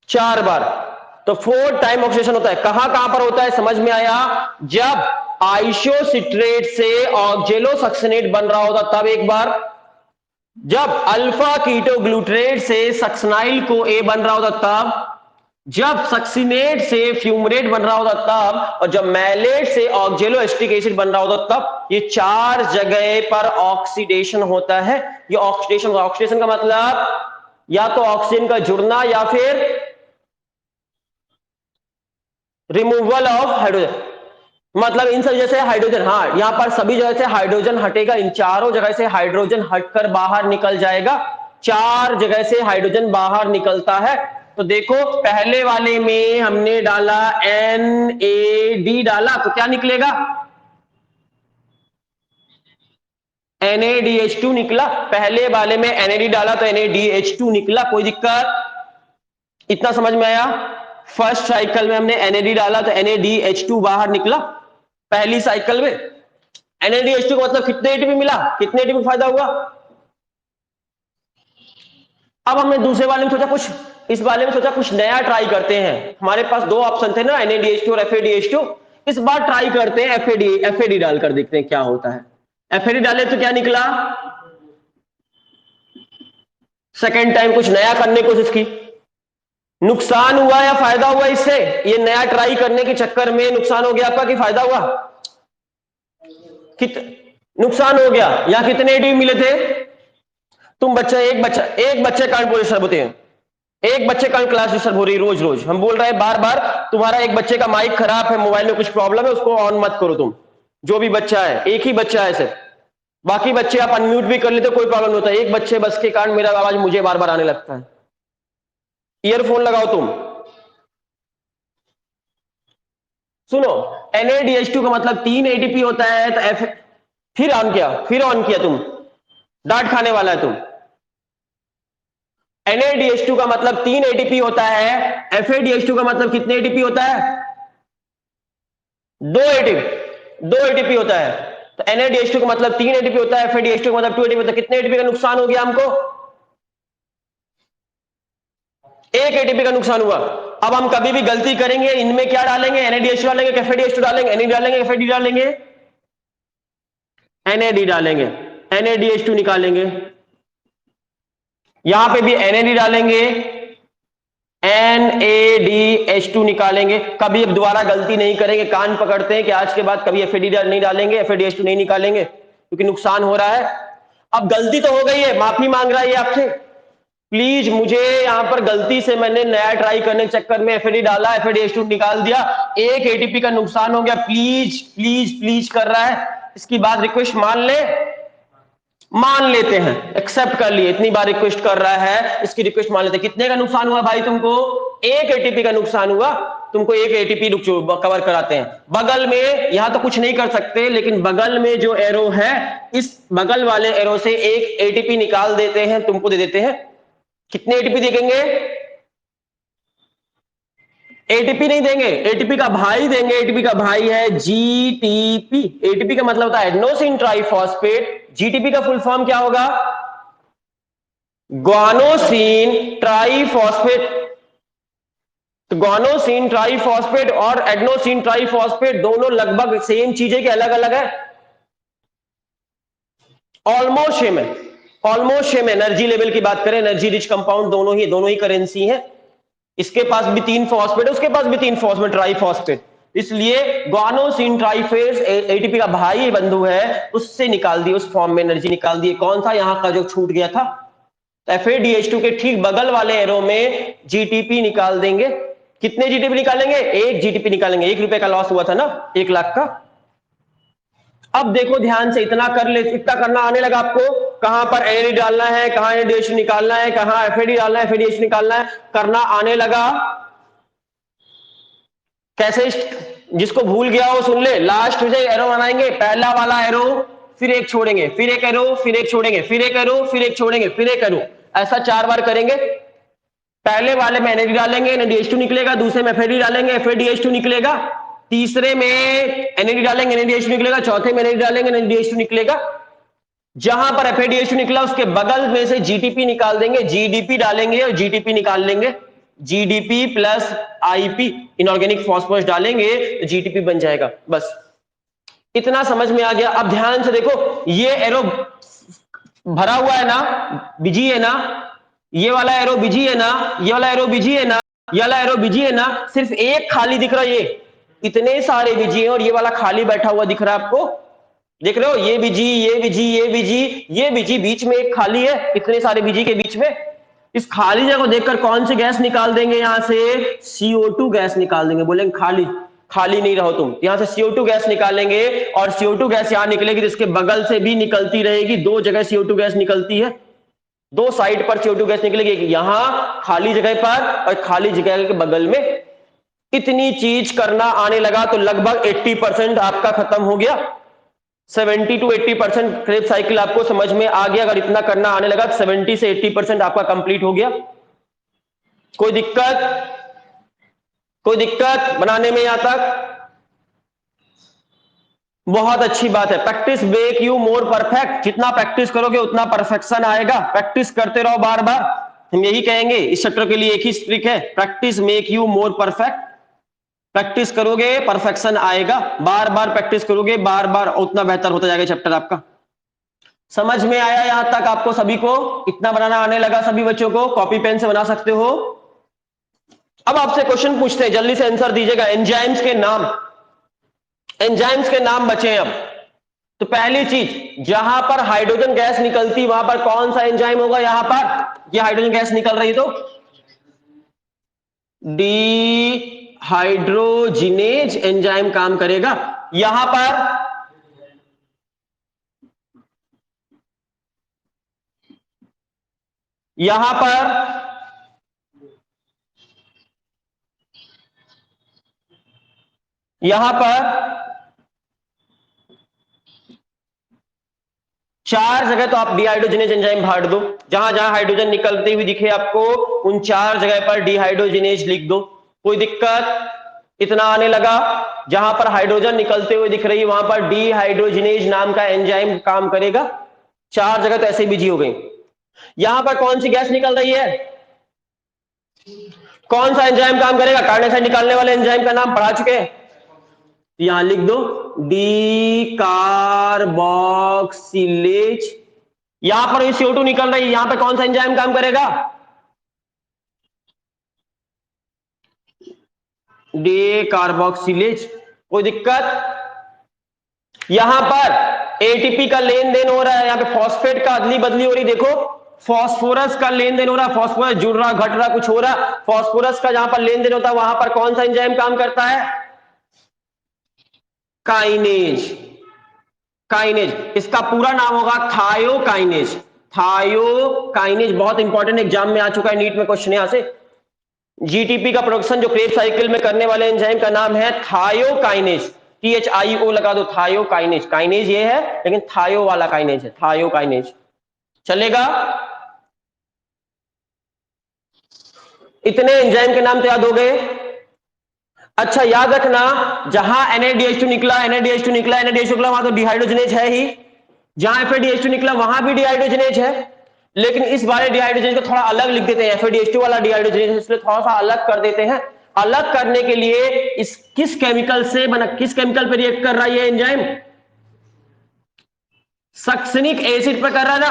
4 बार। तो 4 टाइम ऑक्सीडेशन होता है। कहां कहां पर होता है समझ में आया? जब आइसोसिट्रेट से ऑक्जेलोसक्सिनेट बन रहा होता तब एक बार, जब अल्फा कीटोग्लूट्रेट से सक्सनाइल को ए बन रहा होता तब, जब सक्सिनेट से फ्यूमरेट बन रहा होता तब, और जब मैलेट से ऑक्जेलो एसिटिक एसिड बन रहा होता तब। ये 4 जगह पर ऑक्सीडेशन होता है। ये ऑक्सीडेशन का मतलब या तो ऑक्सीजन का जुड़ना या फिर रिमूवल ऑफ हाइड्रोजन। मतलब इन सब जैसे हाइड्रोजन, हाँ यहां पर सभी जगह से हाइड्रोजन हटेगा। इन चारों जगह से हाइड्रोजन हटकर बाहर निकल जाएगा। 4 जगह से हाइड्रोजन बाहर निकलता है। तो देखो पहले वाले में हमने डाला NAD डाला तो क्या निकलेगा? NADH2 निकला। पहले वाले में NAD डाला तो NADH2 निकला। कोई दिक्कत? इतना समझ में आया? फर्स्ट साइकिल में हमने NAD डाला तो NADH2 बाहर निकला पहली साइकिल में। NADH2 का मतलब कितने एटीपी मिला, कितने एटीपी फायदा हुआ। अब हमने दूसरे वाले में सोचा कुछ, इस वाले में सोचा कुछ नया ट्राई करते हैं। हमारे पास 2 ऑप्शन थे ना, NADH2 और FADH2। इस बार ट्राई करते हैं FAD डालकर देखते हैं क्या होता है। FAD डाले तो क्या निकला? सेकेंड टाइम कुछ नया करने की कोशिश की। नुकसान हुआ या फायदा हुआ इससे? ये नया ट्राई करने के चक्कर में नुकसान हो गया आपका कि फायदा हुआ? नुकसान हो गया। यहां कितने एटीपी मिले थे? तुम बच्चा एक बच्चे का डिस्टर्ब होते हैं, एक बच्चे का क्लास डिस्टर्ब हो रही रोज रोज। हम बोल रहे हैं बार बार तुम्हारा एक बच्चे का माइक खराब है, मोबाइल में कुछ प्रॉब्लम है, उसको ऑन मत करो तुम। जो भी बच्चा है, एक ही बच्चा है सिर्फ, बाकी बच्चे आप अनम्यूट भी कर लेते कोई प्रॉब्लम नहीं होता। एक बच्चे बस के कारण मेरा आवाज मुझे बार बार आने लगता है। ईयरफोन लगाओ तुम। सुनो, NADH2 का मतलब 3 एटीपी होता है तो फिर ऑन किया तुम, डांट खाने वाला है तुम। NADH2 का मतलब 3 एटीपी होता है। FADH2 का मतलब कितने एटीपी होता है? 2 एटीपी होता है। तो NADH2 का मतलब 3 एटीपी होता है, FADH2 का मतलब 2 एटीपी होता है। कितने एटीपी का नुकसान हो गया हमको? 1 एटीपी का नुकसान हुआ। अब हम कभी भी गलती करेंगे, इनमें क्या डालेंगे? NADH2 डालेंगे, FADH2 डालेंगे, NAD डालेंगे, FAD डालेंगे, NAD डालेंगे, NADH2 निकालेंगे। यहां पे भी NAD डालेंगे, NADH2 निकालेंगे। कभी अब दोबारा गलती नहीं करेंगे, कान पकड़ते हैं कि आज के बाद कभी FAD नहीं डालेंगे, FADH2 नहीं निकालेंगे क्योंकि नुकसान हो रहा है। अब गलती तो हो गई है, माफी मांग रहा है ये आपसे। प्लीज, मुझे यहां पर गलती से मैंने नया ट्राई करने के चक्कर में FAD डाला, FADH2 निकाल दिया, 1 एटीपी का नुकसान हो गया। प्लीज प्लीज प्लीज कर रहा है। इसकी बात रिक्वेस्ट मान लेते हैं, एक्सेप्ट कर लिए। इतनी बार रिक्वेस्ट कर रहा है, इसकी रिक्वेस्ट मान लेते हैं। कितने का नुकसान हुआ भाई तुमको? 1 एटीपी का नुकसान हुआ। तुमको 1 एटीपी कवर कराते हैं। बगल में, यहां तो कुछ नहीं कर सकते, लेकिन बगल में जो एरो है, इस बगल वाले एरो से 1 एटीपी निकाल देते हैं, तुमको दे देते हैं। कितने एटीपी देंगे? एटीपी नहीं देंगे, एटीपी का भाई देंगे। एटीपी का भाई है GTP। एटीपी का मतलब होता है एडेनोसिन ट्राइफॉस्फेट। जीटीपी का फुल फॉर्म क्या होगा? Guanosine triphosphate. तो ग्वानोसिन ट्राइफॉस्फेट और एडेनोसिन ट्राइफॉस्फेट दोनों लगभग सेम चीजें के अलग अलग है, ऑलमोस्ट सेम है। ऑलमोस्ट सेम एनर्जी लेवल की बात करें, एनर्जी रिच कंपाउंड दोनों ही करेंसी है। इसके पास भी 3 फॉस्फेट, उसके पास भी 3 फॉस्फेट, ट्राइफॉस्फेट। इसलिए गुआनोसिन ट्राइफेज एटीपी का भाई बंधु है, उससे निकाल दिए, उस फॉर्म में एनर्जी निकाल दी। कौन सा यहां का जो छूट गया था, FADH2 के ठीक बगल वाले एरो में जीटीपी निकाल देंगे। कितने जीटीपी निकालेंगे? 1 जीटीपी निकालेंगे। 1 रुपए का लॉस हुआ था ना 1 लाख का। अब देखो ध्यान से, इतना कर ले, इतना करना आने लगा आपको। कहां पर एनएडी डालना है, कहां एनएडीएच निकालना है, कहां एफएडी डालना है, एफएडीएच निकालना है, करना आने लगा। कैसे? जिसको भूल गया हो सुन ले। लास्ट में एरो बनाएंगे, पहला वाला एरो, फिर एक छोड़ेंगे, फिर एक एरो, फिर एक छोड़ेंगे, फिर एक एरो, फिर एक छोड़ेंगे, फिर एक एरो। ऐसा 4 बार करेंगे। पहले वाले में एनएडी डालेंगे, एनएडीएच2 निकलेगा। दूसरे में एफएडी डालेंगे, एफएडीएच2 निकलेगा। तीसरे में एनएडी डालेंगे, एनएडीएच2 निकलेगा। चौथे में एनएडी डालेंगे, एनएडीएच2 निकलेगा। जहां पर एफएडीएच2 निकला उसके बगल में से जीटीपी निकाल देंगे, जीडीपी डालेंगे और जीटीपी निकाल लेंगे। GDP plus IP inorganic phosphorus डालेंगे तो जीटीपी बन जाएगा। बस इतना समझ में आ गया। अब ध्यान से देखो, ये एरो भरा हुआ है ना, बिजी है ना, ये वाला एरो बिजी है ना, ये वाला एरो बिजी है ना, ये वाला एरो बिजी है ना, सिर्फ एक खाली दिख रहा है। ये इतने सारे बिजी हैं और ये वाला खाली बैठा हुआ दिख रहा है आपको। देख रहे हो, ये बिजी, ये बिजी, ये बिजी, ये बिजी, बीच में एक खाली है। इतने सारे बिजी के बीच में इस खाली जगह को देखकर कौन सी गैस निकाल देंगे? यहां से CO2 गैस निकाल देंगे। बोलेंगे खाली, खाली नहीं रहो तुम। यहां से CO2 गैस निकालेंगे और CO2 गैस यहां निकलेगी तो इसके बगल से भी निकलती रहेगी। 2 जगह CO2 गैस निकलती है, 2 साइड पर CO2 गैस निकलेगी, यहां खाली जगह पर और खाली जगह के बगल में। इतनी चीज करना आने लगा तो लगभग 80% आपका खत्म हो गया। 70 to 80% क्रेब साइकिल आपको समझ में आ गया। अगर इतना करना आने लगा तो 70 से 80% आपका कंप्लीट हो गया। कोई दिक्कत? कोई दिक्कत बनाने में यहां तक? बहुत अच्छी बात है। Practice make you more perfect. जितना प्रैक्टिस करोगे उतना परफेक्शन आएगा। प्रैक्टिस करते रहो बार बार। हम यही कहेंगे, इस चैप्टर के लिए एक ही ट्रिक है, practice make you more perfect. Practice करोगे परफेक्शन आएगा। बार बार प्रैक्टिस करोगे, बार बार, उतना बेहतर होता जाएगा चैप्टर आपका। समझ में आया यहां तक आपको सभी को? इतना बनाना आने लगा सभी बच्चों को? कॉपी पेन से बना सकते हो। अब आपसे क्वेश्चन पूछते हैं, जल्दी से आंसर दीजिएगा। एंजाइम्स के नाम, एंजाइम्स के नाम बचे अब। तो पहली चीज, जहां पर हाइड्रोजन गैस निकलती वहां पर कौन सा एंजाइम होगा? यहां पर ये हाइड्रोजन गैस निकल रही तो डिहाइड्रोजिनेज एंजाइम काम करेगा। यहां पर यहां पर यहां पर 4 जगह तो आप डिहाइड्रोजिनेज एंजाइम भाड़ दो। जहां जहां हाइड्रोजन निकलती हुई दिखे आपको उन 4 जगह पर डिहाइड्रोजिनेज लिख दो। कोई दिक्कत? इतना आने लगा। जहां पर हाइड्रोजन निकलते हुए दिख रही है वहां पर डिहाइड्रोजिनेज नाम का एंजाइम काम करेगा। 4 जगह तो ऐसे बिजी हो गई। यहां पर कौन सी गैस निकल रही है? कौन सा एंजाइम काम करेगा? कार्बन डाइऑक्साइड निकालने वाले एंजाइम का नाम पढ़ा चुके हैं, यहां लिख दो, डी कार्बोक्सिलेज। यहां पर CO2 निकल रही है, यहां पर कौन सा एंजाइम काम करेगा? D carboxylase. कोई दिक्कत? यहां पर एटीपी का लेन देन हो रहा है, यहां पे फॉस्फेट का अदली बदली हो रही। देखो फॉस्फोरस का लेन देन हो रहा है, फॉस्फोरस जुड़ रहा, घट रहा, कुछ हो रहा। फॉस्फोरस का जहां पर लेन देन होता है वहां पर कौन सा एंजाइम काम करता है? काइनेज। काइनेज, इसका पूरा नाम होगा थायोकाइनेज। थायोकाइनेज बहुत इंपॉर्टेंट, एग्जाम में आ चुका है, नीट में क्वेश्चन यहां से। जीटीपी का प्रोडक्शन जो क्रेब साइकिल में करने वाले एंजाइम का नाम है थायोकाइनेज। THIO लगा दो, थायोकाइनेज। काइनेज ये है लेकिन थायो वाला काइनेज है, थायोकाइनेज। चलेगा? इतने एंजाइम के नाम तो याद हो गए। अच्छा याद रखना, जहां NADH2 निकला, NADH2 निकला, NADH2 निकला, वहां तो डिहाइड्रोजनेज है ही। जहां FADH2 निकला वहां भी डिहाइड्रोजनेज है, लेकिन इस वाले डिहाइड्रोजनेज को थोड़ा अलग लिख देते हैं। FADH2 वाला डिहाइड्रोजनेज इसलिए थोड़ा सा अलग कर देते हैं। अलग करने के लिए इस किस केमिकल से बना, किस केमिकल पे रिएक्ट कर रहा है ये एंजाइम? सक्सिनिक एसिड पर कर रहा है ना।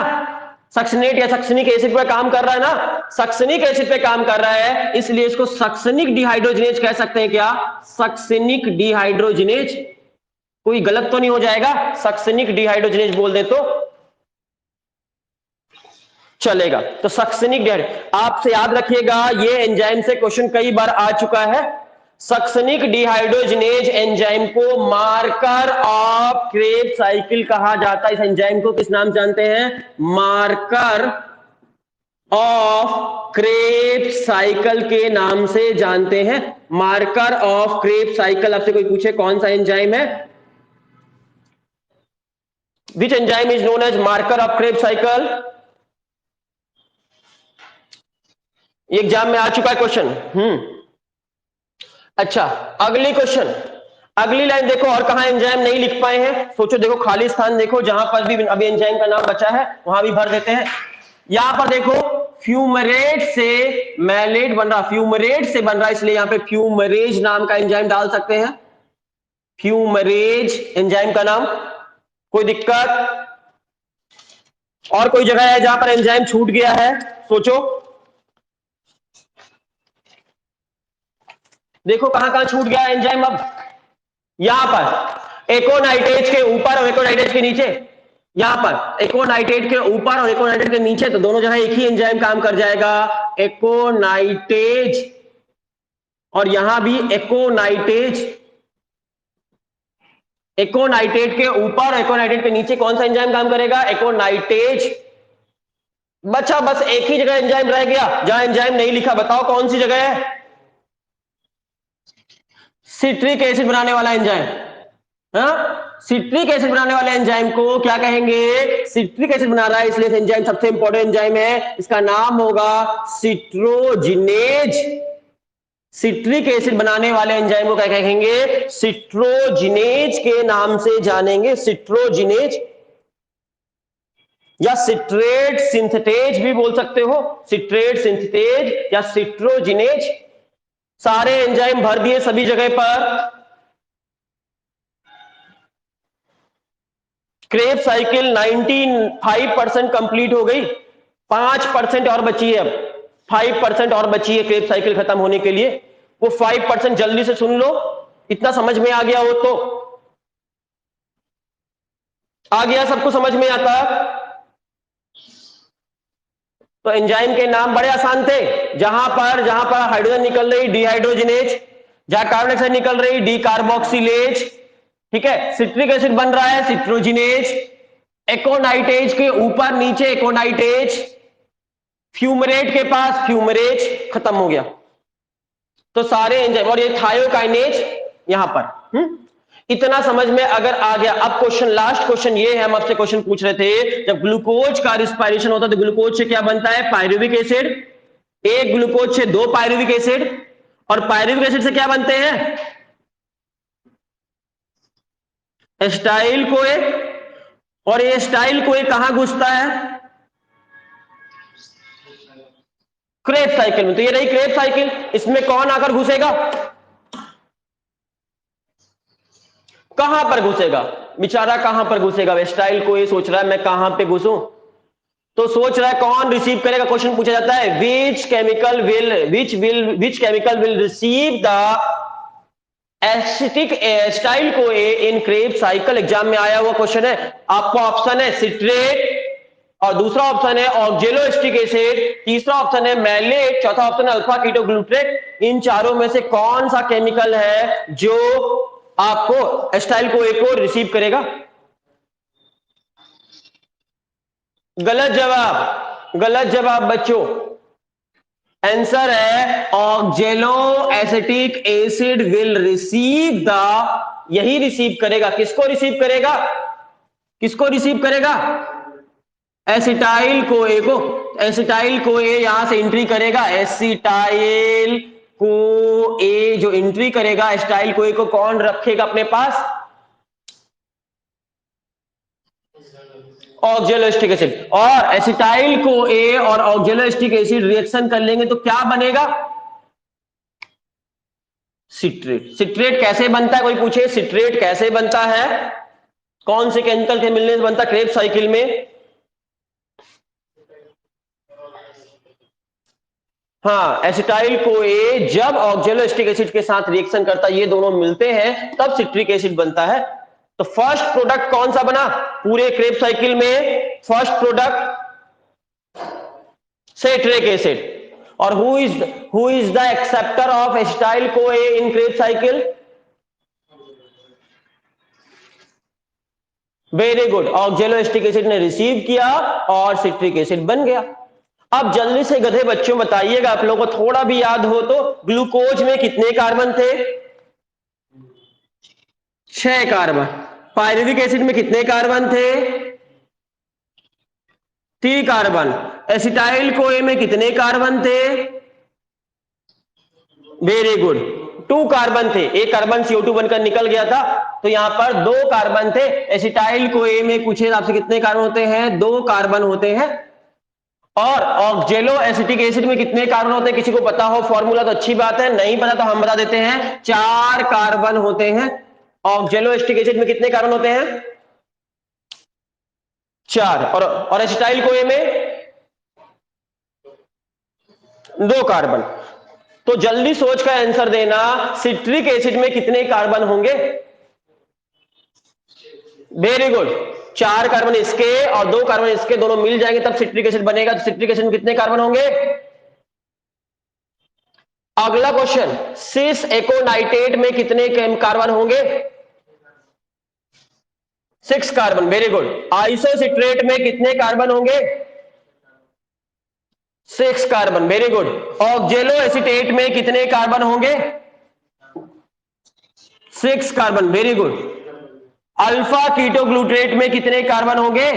सक्सनेट या सक्सनिक एसिड पर काम कर रहा है ना, सक्सनिक एसिड पे काम कर रहा है, इसलिए इसको सक्सनिक डिहाइड्रोजनेज कह सकते हैं। क्या? सक्सनिक डिहाइड्रोजनेज। कोई गलत तो नहीं हो जाएगा? सक्सनिक डिहाइड्रोजनेज बोल दे तो चलेगा। तो सक्सनिक डिहाइड्रोजनेज आपसे याद रखिएगा, ये एंजाइम से क्वेश्चन कई बार आ चुका है। सक्सनिक डिहाइड्रोजनेज एंजाइम को मार्कर ऑफ क्रेब्स साइकिल कहा जाता है। इस एंजाइम को किस नाम जानते हैं? मार्कर ऑफ क्रेब्स साइकिल के नाम से जानते हैं। Marker of Krebs cycle. आपसे कोई पूछे कौन सा एंजाइम है? Which enzyme is known as marker of Krebs cycle? Exam में आ चुका है क्वेश्चन। अच्छा, अगली क्वेश्चन, अगली लाइन देखो, और कहां एंजाइम नहीं लिख पाए हैं? सोचो, देखो खाली स्थान देखो, जहां पर भी अभी एंजाइम का नाम बचा है वहां भी भर देते हैं। यहां पर देखो, फ्यूमरेट से मैलेट बन रहा, फ्यूमरेट से बन रहा, इसलिए यहां पे फ्यूमरेज नाम का एंजाइम डाल सकते हैं। फ्यूमरेज एंजाइम का नाम। कोई दिक्कत? और कोई जगह है जहां पर एंजाइम छूट गया है? सोचो, देखो कहां कहां छूट गया एंजाइम। अब यहां पर एकोनाइट्रेज के ऊपर और एकोनाइट्रेज के नीचे, यहां पर एकोनाइट्रेट के ऊपर और एकोनाइट्रेट के नीचे, तो दोनों जगह एक ही एंजाइम काम कर जाएगा, एकोनाइट्रेज। और यहां भी एकोनाइट्रेज। एकोनाइट्रेट के ऊपर, एकोनाइट्रेट के नीचे कौन सा एंजाइम काम करेगा? एकोनाइट्रेज। बचा बस एक ही जगह एंजाइम रह गया जहां एंजाइम नहीं लिखा, बताओ कौन सी जगह है? सिट्रिक एसिड बनाने वाला एंजाइम। हाँ, सिट्रिक एसिड बनाने वाले एंजाइम को क्या कहेंगे? सिट्रिक एसिड बना रहा है, इसलिए एंजाइम सबसे इंपॉर्टेंट एंजाइम है, इसका नाम होगा सिट्रोजिनेज। सिट्रिक एसिड बनाने वाले एंजाइम को क्या कहेंगे? सिट्रोजिनेज के नाम से जानेंगे, सिट्रोजिनेज, या सिट्रेट सिंथेटेज भी बोल सकते हो, सिट्रेट सिंथेटेज या सिट्रोजिनेज। सारे एंजाइम भर दिए सभी जगह पर। क्रेब्स साइकिल 95% कंप्लीट हो गई, 5% और बची है। अब 5% और बची है क्रेब्स साइकिल खत्म होने के लिए। वो 5% जल्दी से सुन लो, इतना समझ में आ गया हो तो आ गया, सबको समझ में आता। तो एंजाइम के नाम बड़े आसान थे। जहां पर हाइड्रोजन निकल रही, डिहाइड्रोजिनेज, जहां कार्बन डाइऑक्साइड निकल रही, डी कार्बोक्सिलेज, ठीक है। सिट्रिक एसिड बन रहा है, सिट्रोजिनेज। एकोनाइटेज के ऊपर नीचे एकोनाइटेज, फ्यूमरेट के पास फ्यूमरेज, खत्म हो गया। तो सारे एंजाइम, और ये थायोकाइनेज यहां पर। इतना समझ में अगर आ गया, अब क्वेश्चन, लास्ट क्वेश्चन ये है, हम आपसे क्वेश्चन पूछ रहे थे, जब ग्लूकोज का रिस्पायरेशन होता है तो ग्लूकोज से क्या बनता है? Pyruvic acid. एक ग्लूकोज से दो पायरुविक एसिड, और पायरुविक एसिड से क्या बनते हैं? एस्टाइल कोए। और ये एस्टाइल कोए कहां घुसता है? क्रेब्स साइकिल में। तो ये रही क्रेब्स साइकिल, इसमें कौन आकर घुसेगा? कहां पर घुसेगा बेचारा? कहां पर घुसेगा? एस्टाइल कोए सोच रहा है मैं कहां पे घुसूं, तो सोच रहा है कौन रिसीव करेगा। क्वेश्चन पूछा जाता है, which chemical will receive the acetic acetyl कोए इन क्रेब्स साइकिल। एग्जाम में आया हुआ क्वेश्चन है। आपको ऑप्शन है सिट्रेट, और दूसरा ऑप्शन है ऑक्जेलोएसिटिक एसिड, तीसरा ऑप्शन है मैलेट, चौथा ऑप्शन है अल्फा कीटोग्लूट्रेट। इन चारों में से कौन सा केमिकल है जो आपको एस्टाइल कोए को रिसीव करेगा? गलत जवाब, गलत जवाब बच्चों। आंसर है ऑक्जेलो acetic acid will receive the, यही रिसीव करेगा। किसको रिसीव करेगा? किसको रिसीव करेगा? एसिटाइल कोए को। एसिटाइल कोए यहां से एंट्री करेगा, एसिटाइल कोए जो एंट्री करेगा, एसिटाइल कोए को कौन रखेगा अपने पास? Oxaloacetic acid. और एसिटाइल कोए और ऑक्जेलोएसिटिक एसिड रिएक्शन कर लेंगे तो क्या बनेगा? सिट्रेट। सिट्रेट कैसे बनता है? कोई पूछे सिट्रेट कैसे बनता है, कौन से केमिकल के मिलने से बनता है क्रेब्स साइकिल में? हाँ, एसिटाइल कोए जब ऑक्जेलोएसिटिक एसिड के साथ रिएक्शन करता है, ये दोनों मिलते हैं तब सिट्रिक एसिड बनता है। तो फर्स्ट प्रोडक्ट कौन सा बना पूरे क्रेब साइकिल में? First product citric acid. और who is the acceptor of acetyl CoA in Kreb cycle? Very good, oxaloacetic acid ने रिसीव किया और सिट्रिक एसिड बन गया। अब जल्दी से गधे बच्चों बताइएगा, आप लोगों को थोड़ा भी याद हो तो, ग्लूकोज में कितने कार्बन थे? 6 कार्बन। पायरुविक एसिड में कितने कार्बन थे? 3 कार्बन। एसिटाइल कोए में कितने कार्बन थे? वेरी गुड, 2 कार्बन थे। एक कार्बन CO2 बनकर निकल गया था, तो यहां पर 2 कार्बन थे। एसिटाइल कोए में पूछे आपसे कितने कार्बन होते हैं? 2 कार्बन होते हैं। और ऑक्जेलो एसिटिक एसिड में कितने कार्बन होते हैं? किसी को पता हो फॉर्मूला तो अच्छी बात है, नहीं पता तो हम बता देते हैं, 4 कार्बन होते हैं। ऑक्जेलो एसिटिक एसिड में कितने कार्बन होते हैं? 4। और एसिटाइल कोए में 2 कार्बन। तो जल्दी सोच कर आंसर देना, सिट्रिक एसिड में कितने कार्बन होंगे? वेरी गुड, 4 कार्बन इसके और 2 कार्बन इसके, दोनों मिल जाएंगे तब सिट्रिक एसिड बनेगा। तो सिट्रिक एसिड में कितने कार्बन होंगे? अगला क्वेश्चन, सिस एकोनाइट्रेट में कितने कार्बन होंगे? 6 कार्बन। Very good. आइसोसिट्रेट में कितने कार्बन होंगे? 6 कार्बन। Very good. ऑक्जेलो एसिटेट में कितने कार्बन होंगे? 6 carbon. Very good. Alpha ketoglutarate में कितने कार्बन होंगे?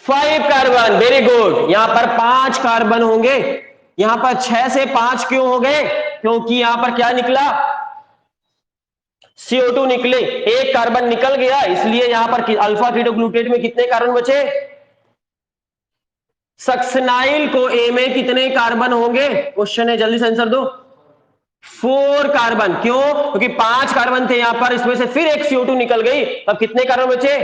5 कार्बन। Very good. यहां पर 5 कार्बन होंगे। यहां पर 6 से 5 क्यों हो गए? क्योंकि यहां पर क्या निकला? CO2 निकले, एक कार्बन निकल गया, इसलिए यहां पर अल्फा कीटोग्लूट्रेट में कितने कार्बन बचे? सक्सिनाइल को ए में कितने कार्बन होंगे? क्वेश्चन है, जल्दी से आंसर दो। 4 कार्बन। क्यों? क्योंकि 5 कार्बन थे यहां पर, इसमें से फिर एक CO2 निकल गई, तब कितने कार्बन बचे?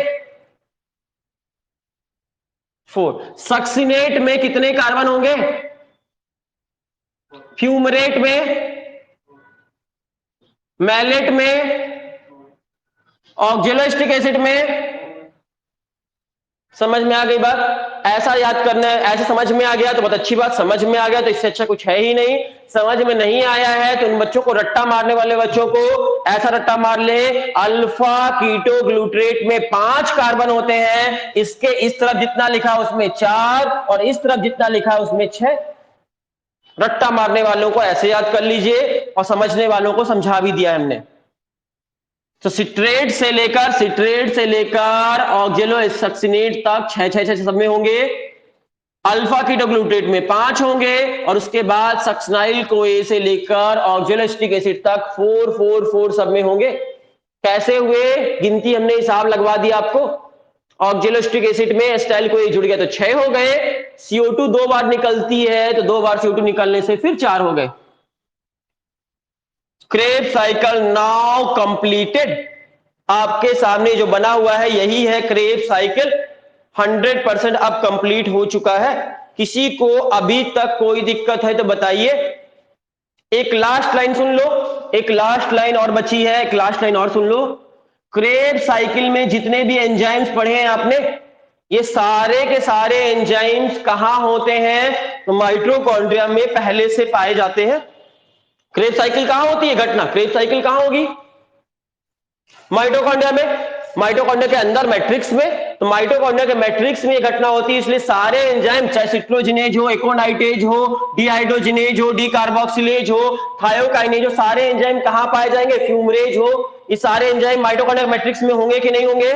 4। सक्सिनेट में कितने कार्बन होंगे? फ्यूमरेट में, मैलेट में, ऑक्जेलोएसिटिक एसिड में। समझ में आ गई बात? ऐसा याद करना है, ऐसे समझ में आ गया तो बहुत अच्छी बात, समझ में आ गया तो इससे अच्छा कुछ है ही नहीं। समझ में नहीं आया है तो उन बच्चों को, रट्टा मारने वाले बच्चों को ऐसा रट्टा मार ले, अल्फा कीटोग्लूट्रेट में 5 कार्बन होते हैं, इसके इस तरफ जितना लिखा उसमें 4 और इस तरफ जितना लिखा उसमें 6। रट्टा मारने वालों को ऐसे याद कर लीजिए और समझने वालों को समझा भी दिया हमने। तो सिट्रेट से लेकर ऑक्जेलो सक्सिनेट तक 6 सब में होंगे। अल्फा कीटोग्लूट्रेट में 5 होंगे और उसके बाद सक्सिनाइल कोए से लेकर ऑक्जेलोएसिटिक एसिड तक 4 4 4 सब में होंगे। कैसे हुए? गिनती हमने हिसाब लगवा दिया आपको। ऑक्जेलोएसिटिक एसिड में एसिटाइल कोए जुड़ गया तो 6 हो गए। CO2 2 बार निकलती है तो 2 बार CO2 निकलने से फिर 4 हो गए। Krebs cycle now completed. आपके सामने जो बना हुआ है यही है क्रेब साइकिल। 100% अब कंप्लीट हो चुका है। किसी को अभी तक कोई दिक्कत है तो बताइए। एक लास्ट लाइन सुन लो, एक लास्ट लाइन और बची है, एक लास्ट लाइन और सुन लो। क्रेब साइकिल में जितने भी एंजाइम्स पढ़े हैं आपने, ये सारे के सारे एंजाइम्स कहां होते हैं? तो माइटोकॉन्ड्रिया में पहले से पाए जाते हैं। क्रेब साइकिल कहां होती है? घटना क्रेब साइकिल कहां होगी? माइटोकॉन्ड्रिया में। माइटोकॉन्ड्रिया के अंदर मैट्रिक्स में। तो माइटोकॉन्ड्रिया के मैट्रिक्स में ये घटना होती है, इसलिए सारे एंजाइम, चाहे सिट्रोजिनेज हो, एकोनाइटेज हो, डिहाइड्रोजिनेज हो, डीकार्बोक्सिलेज हो, थायोकाइनेज हो, सारे एंजाइम कहां पाए जाएंगे? फ्यूमरेज हो, ये सारे एंजाइम माइटोकॉन्ड्रिया मैट्रिक्स में होंगे कि नहीं होंगे?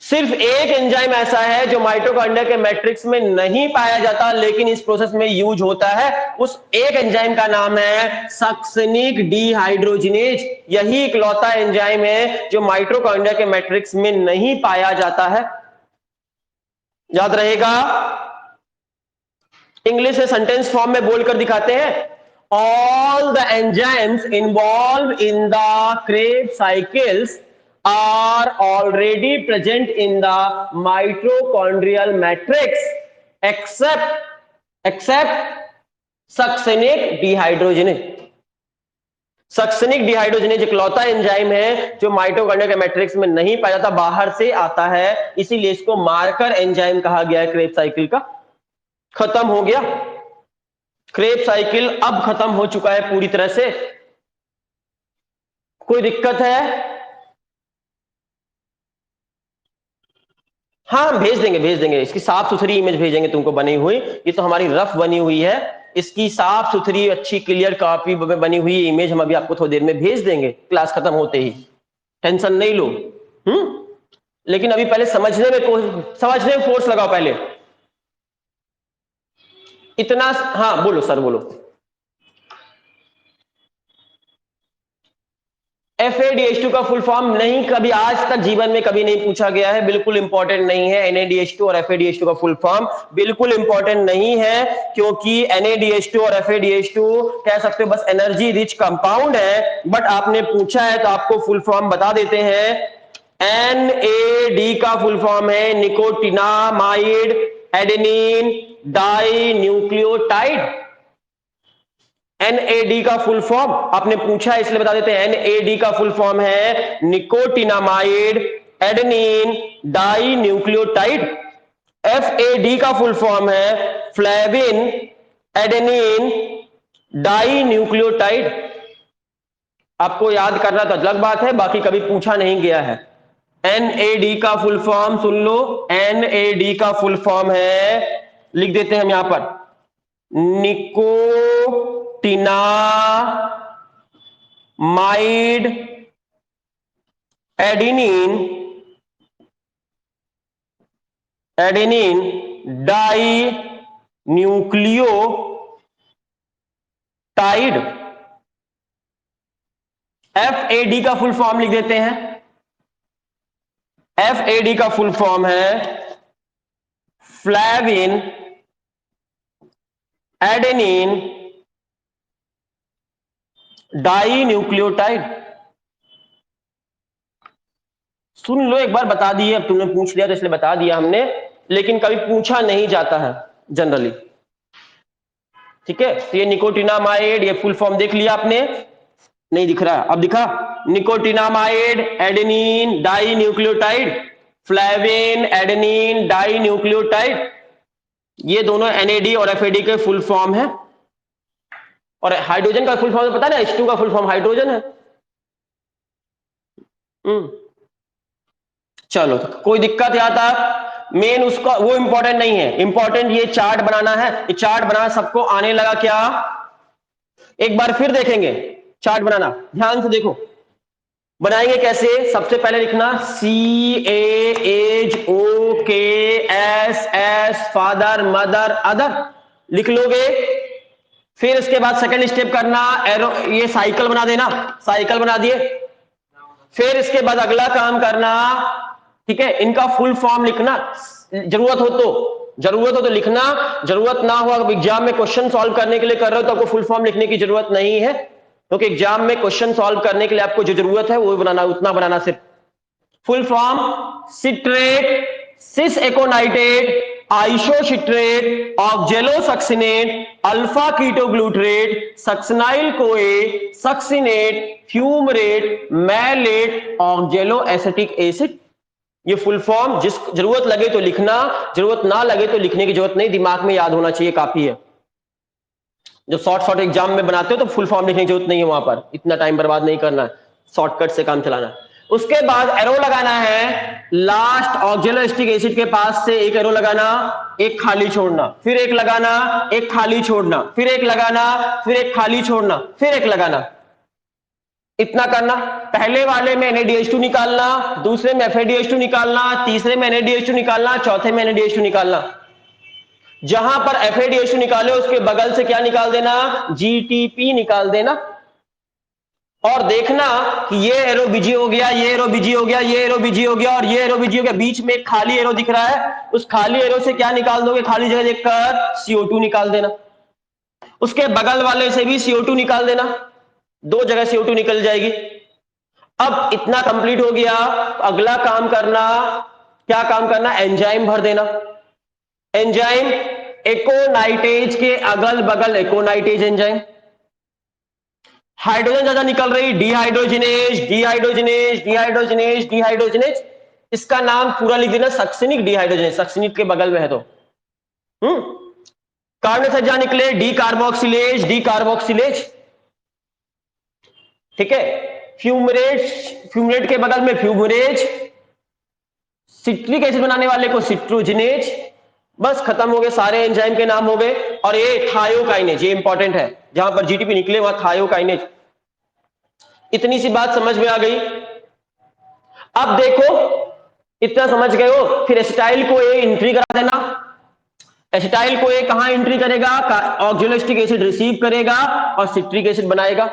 सिर्फ एक एंजाइम ऐसा है जो माइटोकॉन्ड्रिया के मैट्रिक्स में नहीं पाया जाता लेकिन इस प्रोसेस में यूज होता है। उस एक एंजाइम का नाम है सक्सिनिक डिहाइड्रोजिनेज। यही इकलौता एंजाइम है जो माइटोकॉन्ड्रिया के मैट्रिक्स में नहीं पाया जाता है। याद रहेगा? इंग्लिश से सेंटेंस फॉर्म में बोलकर दिखाते हैं। All the enzymes involve in the Kreb cycles are already present in the mitochondrial matrix. Except succinic dehydrogenase. Succinic dehydrogenase इकलौता एंजाइम है जो माइटोकॉन्ड्रिया के मैट्रिक्स में नहीं पाया जाता, बाहर से आता है, इसीलिए इसको मार्कर एंजाइम कहा गया है। क्रेब साइकिल का खत्म हो गया, क्रेब साइकिल अब खत्म हो चुका है पूरी तरह से। कोई दिक्कत है? हाँ भेज देंगे, इसकी साफ सुथरी इमेज भेजेंगे तुमको बनी हुई। ये तो हमारी रफ बनी हुई है, इसकी साफ सुथरी अच्छी क्लियर कॉपी बनी हुई इमेज हम अभी आपको थोड़ी देर में भेज देंगे, क्लास खत्म होते ही। टेंशन नहीं लो। लेकिन अभी पहले समझने में फोर्स लगाओ पहले इतना। हाँ बोलो सर, बोलो। FADH2 का फुल फॉर्म नहीं, कभी आज तक जीवन में कभी नहीं पूछा गया है, बिल्कुल इंपॉर्टेंट नहीं है। NADH2 और FADH2 का फुल फॉर्म बिल्कुल इंपॉर्टेंट नहीं है, क्योंकि NADH2 और FADH2 कह सकते हो बस एनर्जी रिच कंपाउंड है, बट आपने पूछा है तो आपको फुल फॉर्म बता देते हैं। NAD का फुल फॉर्म है nicotinamide adenine dinucleotide. NAD का फुल फॉर्म आपने पूछा है इसलिए बता देते हैं। NAD का फुल फॉर्म है nicotinamide adenine dinucleotide. FAD का फुल फॉर्म है फ्लेविन एडेनिन डाई न्यूक्लियोटाइड। आपको याद करना तो अलग बात है, बाकी कभी पूछा नहीं गया है। NAD का फुल फॉर्म सुन लो, NAD का फुल फॉर्म है, लिख देते हैं हम यहां पर, nicotinamide adenine dinucleotide. FAD का फुल फॉर्म लिख देते हैं। FAD का फुल फॉर्म है फ्लेविन एडेनिन डाई न्यूक्लियोटाइड। सुन लो एक बार, बता दिए, अब तुमने पूछ लिया तो इसलिए बता दिया हमने, लेकिन कभी पूछा नहीं जाता है जनरली। ठीक है, तो ये निकोटिनामाइड, ये फुल फॉर्म देख लिया आपने, नहीं दिख रहा, अब दिखा, nicotinamide adenine dinucleotide, flavin adenine dinucleotide, ये दोनों NAD और FAD के फुल फॉर्म है। और हाइड्रोजन का फुल फॉर्म पता है ना, H2 का फुल फॉर्म हाइड्रोजन है। चलो कोई दिक्कत यहाँ तक? मेन उसका वो इंपॉर्टेंट नहीं है, इंपॉर्टेंट ये चार्ट बनाना है। ये चार्ट बनाना सबको आने लगा क्या? एक बार फिर देखेंगे चार्ट बनाना, ध्यान से देखो। बनाएंगे कैसे? सबसे पहले लिखना CAHOKS फादर मदर अदर, लिख लोगे। फिर उसके बाद सेकंड स्टेप करना, एरो, ये साइकिल बना देना, साइकिल बना दिए। फिर इसके बाद अगला काम करना, ठीक है, इनका फुल फॉर्म लिखना, जरूरत हो तो लिखना, जरूरत ना हो, एग्जाम में क्वेश्चन सॉल्व करने के लिए कर रहे हो तो आपको फुल फॉर्म लिखने की जरूरत नहीं है, क्योंकि एग्जाम में क्वेश्चन सॉल्व करने के लिए आपको जो जरूरत है वो बनाना, उतना बनाना सिर्फ। Full form citrate cis aconitate isocitrate oxalosuccinate alpha ketoglutarate succinyl CoA succinate fumarate malate oxaloacetic acid. ये फुल फॉर्म जिस जरूरत लगे तो लिखना, जरूरत ना लगे तो लिखने की जरूरत नहीं, दिमाग में याद होना चाहिए, काफी है। जो शॉर्ट एग्जाम में बनाते हो तो फुल फॉर्म लिखने की जरूरत नहीं है, वहां पर इतना टाइम बर्बाद नहीं करना है, शॉर्टकट से काम चलाना है। उसके बाद एरो लगाना है, लास्ट ऑक्जेलोएसिटिक एसिड के पास से एक एरो लगाना, एक खाली छोड़ना, फिर एक लगाना, एक खाली छोड़ना, फिर एक लगाना, फिर एक खाली छोड़ना, फिर एक लगाना, इतना करना। पहले वाले में NADH2 निकालना, दूसरे में FADH2 निकालना, तीसरे में NADH2 निकालना, चौथे में NADH2 निकालना। जहां पर FADH2 निकाले उसके बगल से क्या निकाल देना? GTP निकाल देना। और देखना कि ये एरो बिजी हो गया, ये एरो बिजी हो गया, ये एरो बिजी हो गया और ये एरो बिजी हो गया, बीच में एक खाली एरो दिख रहा है, उस खाली एरो से क्या निकाल दोगे? खाली जगह देखकर CO2 निकाल देना। उसके बगल वाले से भी CO2 निकाल देना, दो जगह CO2 निकल जाएगी। अब इतना कंप्लीट हो गया, अगला काम करना, क्या काम करना? एंजाइम भर देना। एंजाइम एकोनाइटेज के अगल बगल, एकोनाइटेज एंजाइम, हाइड्रोजन ज्यादा निकल रही, डिहाइड्रोजिनेज डिहाइड्रोजिनेज डिहाइड्रोजिनेज डिहाइड्रोजिनेज, इसका नाम पूरा लिख देना सक्सिनिक डिहाइड्रोजिनेज, सक्सिनिक के बगल में है तो। कार्बन से ज्यादा निकले, डी कार्बोक्सिलेज डी कार्बोक्सिलेज, ठीक है। फ्यूमरेट, फ्यूमरेट के बगल में फ्यूमरेज, सिट्रिक एसिड बनाने वाले को सिट्रोजिनेज। बस खत्म हो गए, सारे एंजाइम के नाम हो गए। और ये थायोकाइनेज, ये इंपॉर्टेंट है, जहां पर जीटीपी निकले वहां थायोकाइनेज। इतनी सी बात समझ में आ गई। अब देखो, इतना समझ गए हो, फिर एसिटाइल को ए एंट्री करा देना। एसिटाइल को ए कहां एंट्री करेगा? ऑक्जेलोस्टिक एसिड रिसीव करेगा और सिट्रिक एसिड बनाएगा।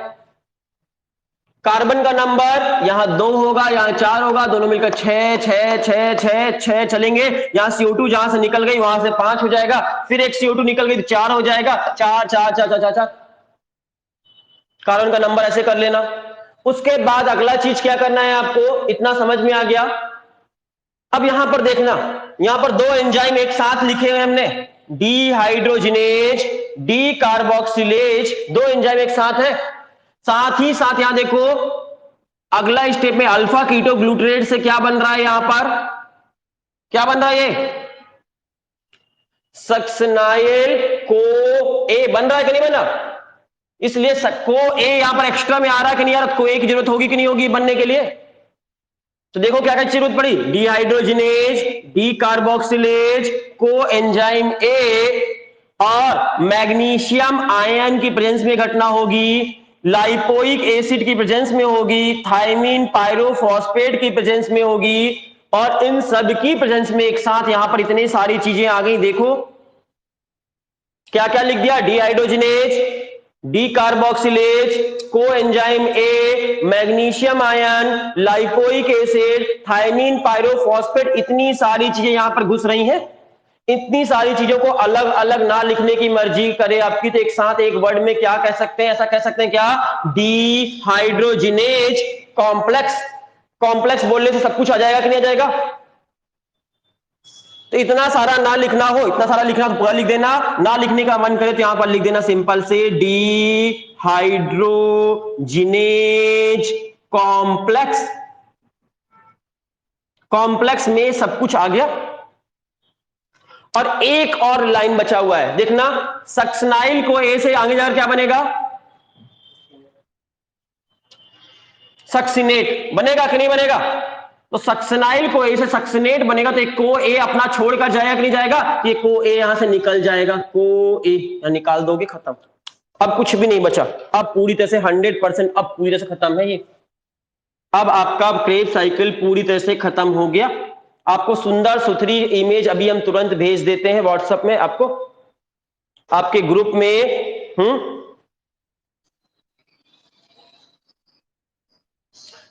कार्बन का नंबर यहां 2 होगा, यहां 4 होगा, दोनों मिलकर 6 6 6 6 6 चलेंगे। यहां CO2 जहां से निकल गई वहां से 5 हो जाएगा, फिर एक CO2 निकल गई तो 4 हो जाएगा, 4 4 4 4 4 4। कार्बन का नंबर ऐसे कर लेना। उसके बाद अगला चीज क्या करना है आपको, इतना समझ में आ गया। अब यहां पर देखना, यहां पर 2 एंजाइम एक साथ लिखे हुए हमने, डिहाइड्रोजिनेज डी कार्बोक्सिलेज, 2 एंजाइम एक साथ है। साथ ही साथ यहां देखो, अगला स्टेप में अल्फा कीटोग्लूटरेट से क्या बन रहा है, यहां पर क्या बन रहा है, ये सक्सिनाइल को ए बन रहा है कि नहीं बन रहा? इसलिए को ए यहां पर एक्स्ट्रा में आ रहा है कि नहीं आ रहा? को ए की जरूरत होगी कि नहीं होगी बनने के लिए? तो देखो क्या क्या जरूरत पड़ी, dehydrogenase decarboxylase coenzyme ए, और मैग्नीशियम आयन की प्रेजेंस में घटना होगी, लाइपोइक एसिड की प्रेजेंस में होगी, थायमीन पायरोफॉस्फेट की प्रेजेंस में होगी, और इन सब की प्रेजेंस में एक साथ यहां पर इतनी सारी चीजें आ गई। देखो क्या क्या लिख दिया, dehydrogenase decarboxylase coenzyme A, magnesium ion, lipoic acid, thiamine pyrophosphate, इतनी सारी चीजें यहां पर घुस रही हैं। इतनी सारी चीजों को अलग अलग ना लिखने की मर्जी करे आपकी, तो एक साथ एक वर्ड में क्या कह सकते हैं, ऐसा कह सकते हैं क्या, डिहाइड्रोजिनेज कॉम्प्लेक्स। कॉम्प्लेक्स बोलने से सब कुछ आ जाएगा कि नहीं आ जाएगा? तो इतना सारा ना लिखना हो, इतना सारा लिखना तो पूरा लिख देना, ना लिखने का मन करे तो यहां पर लिख देना सिंपल से डिहाइड्रोजिनेज कॉम्प्लेक्स। कॉम्प्लेक्स में सब कुछ आ गया। और एक और लाइन बचा हुआ है, देखना, सक्सिनाइल को ए से आगे जाकर क्या बनेगा, सक्सिनेट बनेगा कि नहीं बनेगा? तो सक्सिनाइल को ए से सक्सिनेट बनेगा, तो एक को ए अपना छोड़कर जाएगा कि नहीं जाएगा? ये को ए यहां से निकल जाएगा, को ए निकाल दोगे, खत्म। अब कुछ भी नहीं बचा, अब पूरी तरह से 100%, अब पूरी तरह से खत्म है ये। अब आपका क्रेब साइकिल पूरी तरह से खत्म हो गया। आपको सुंदर सुथरी इमेज अभी हम तुरंत भेज देते हैं व्हाट्सएप में आपको, आपके ग्रुप में।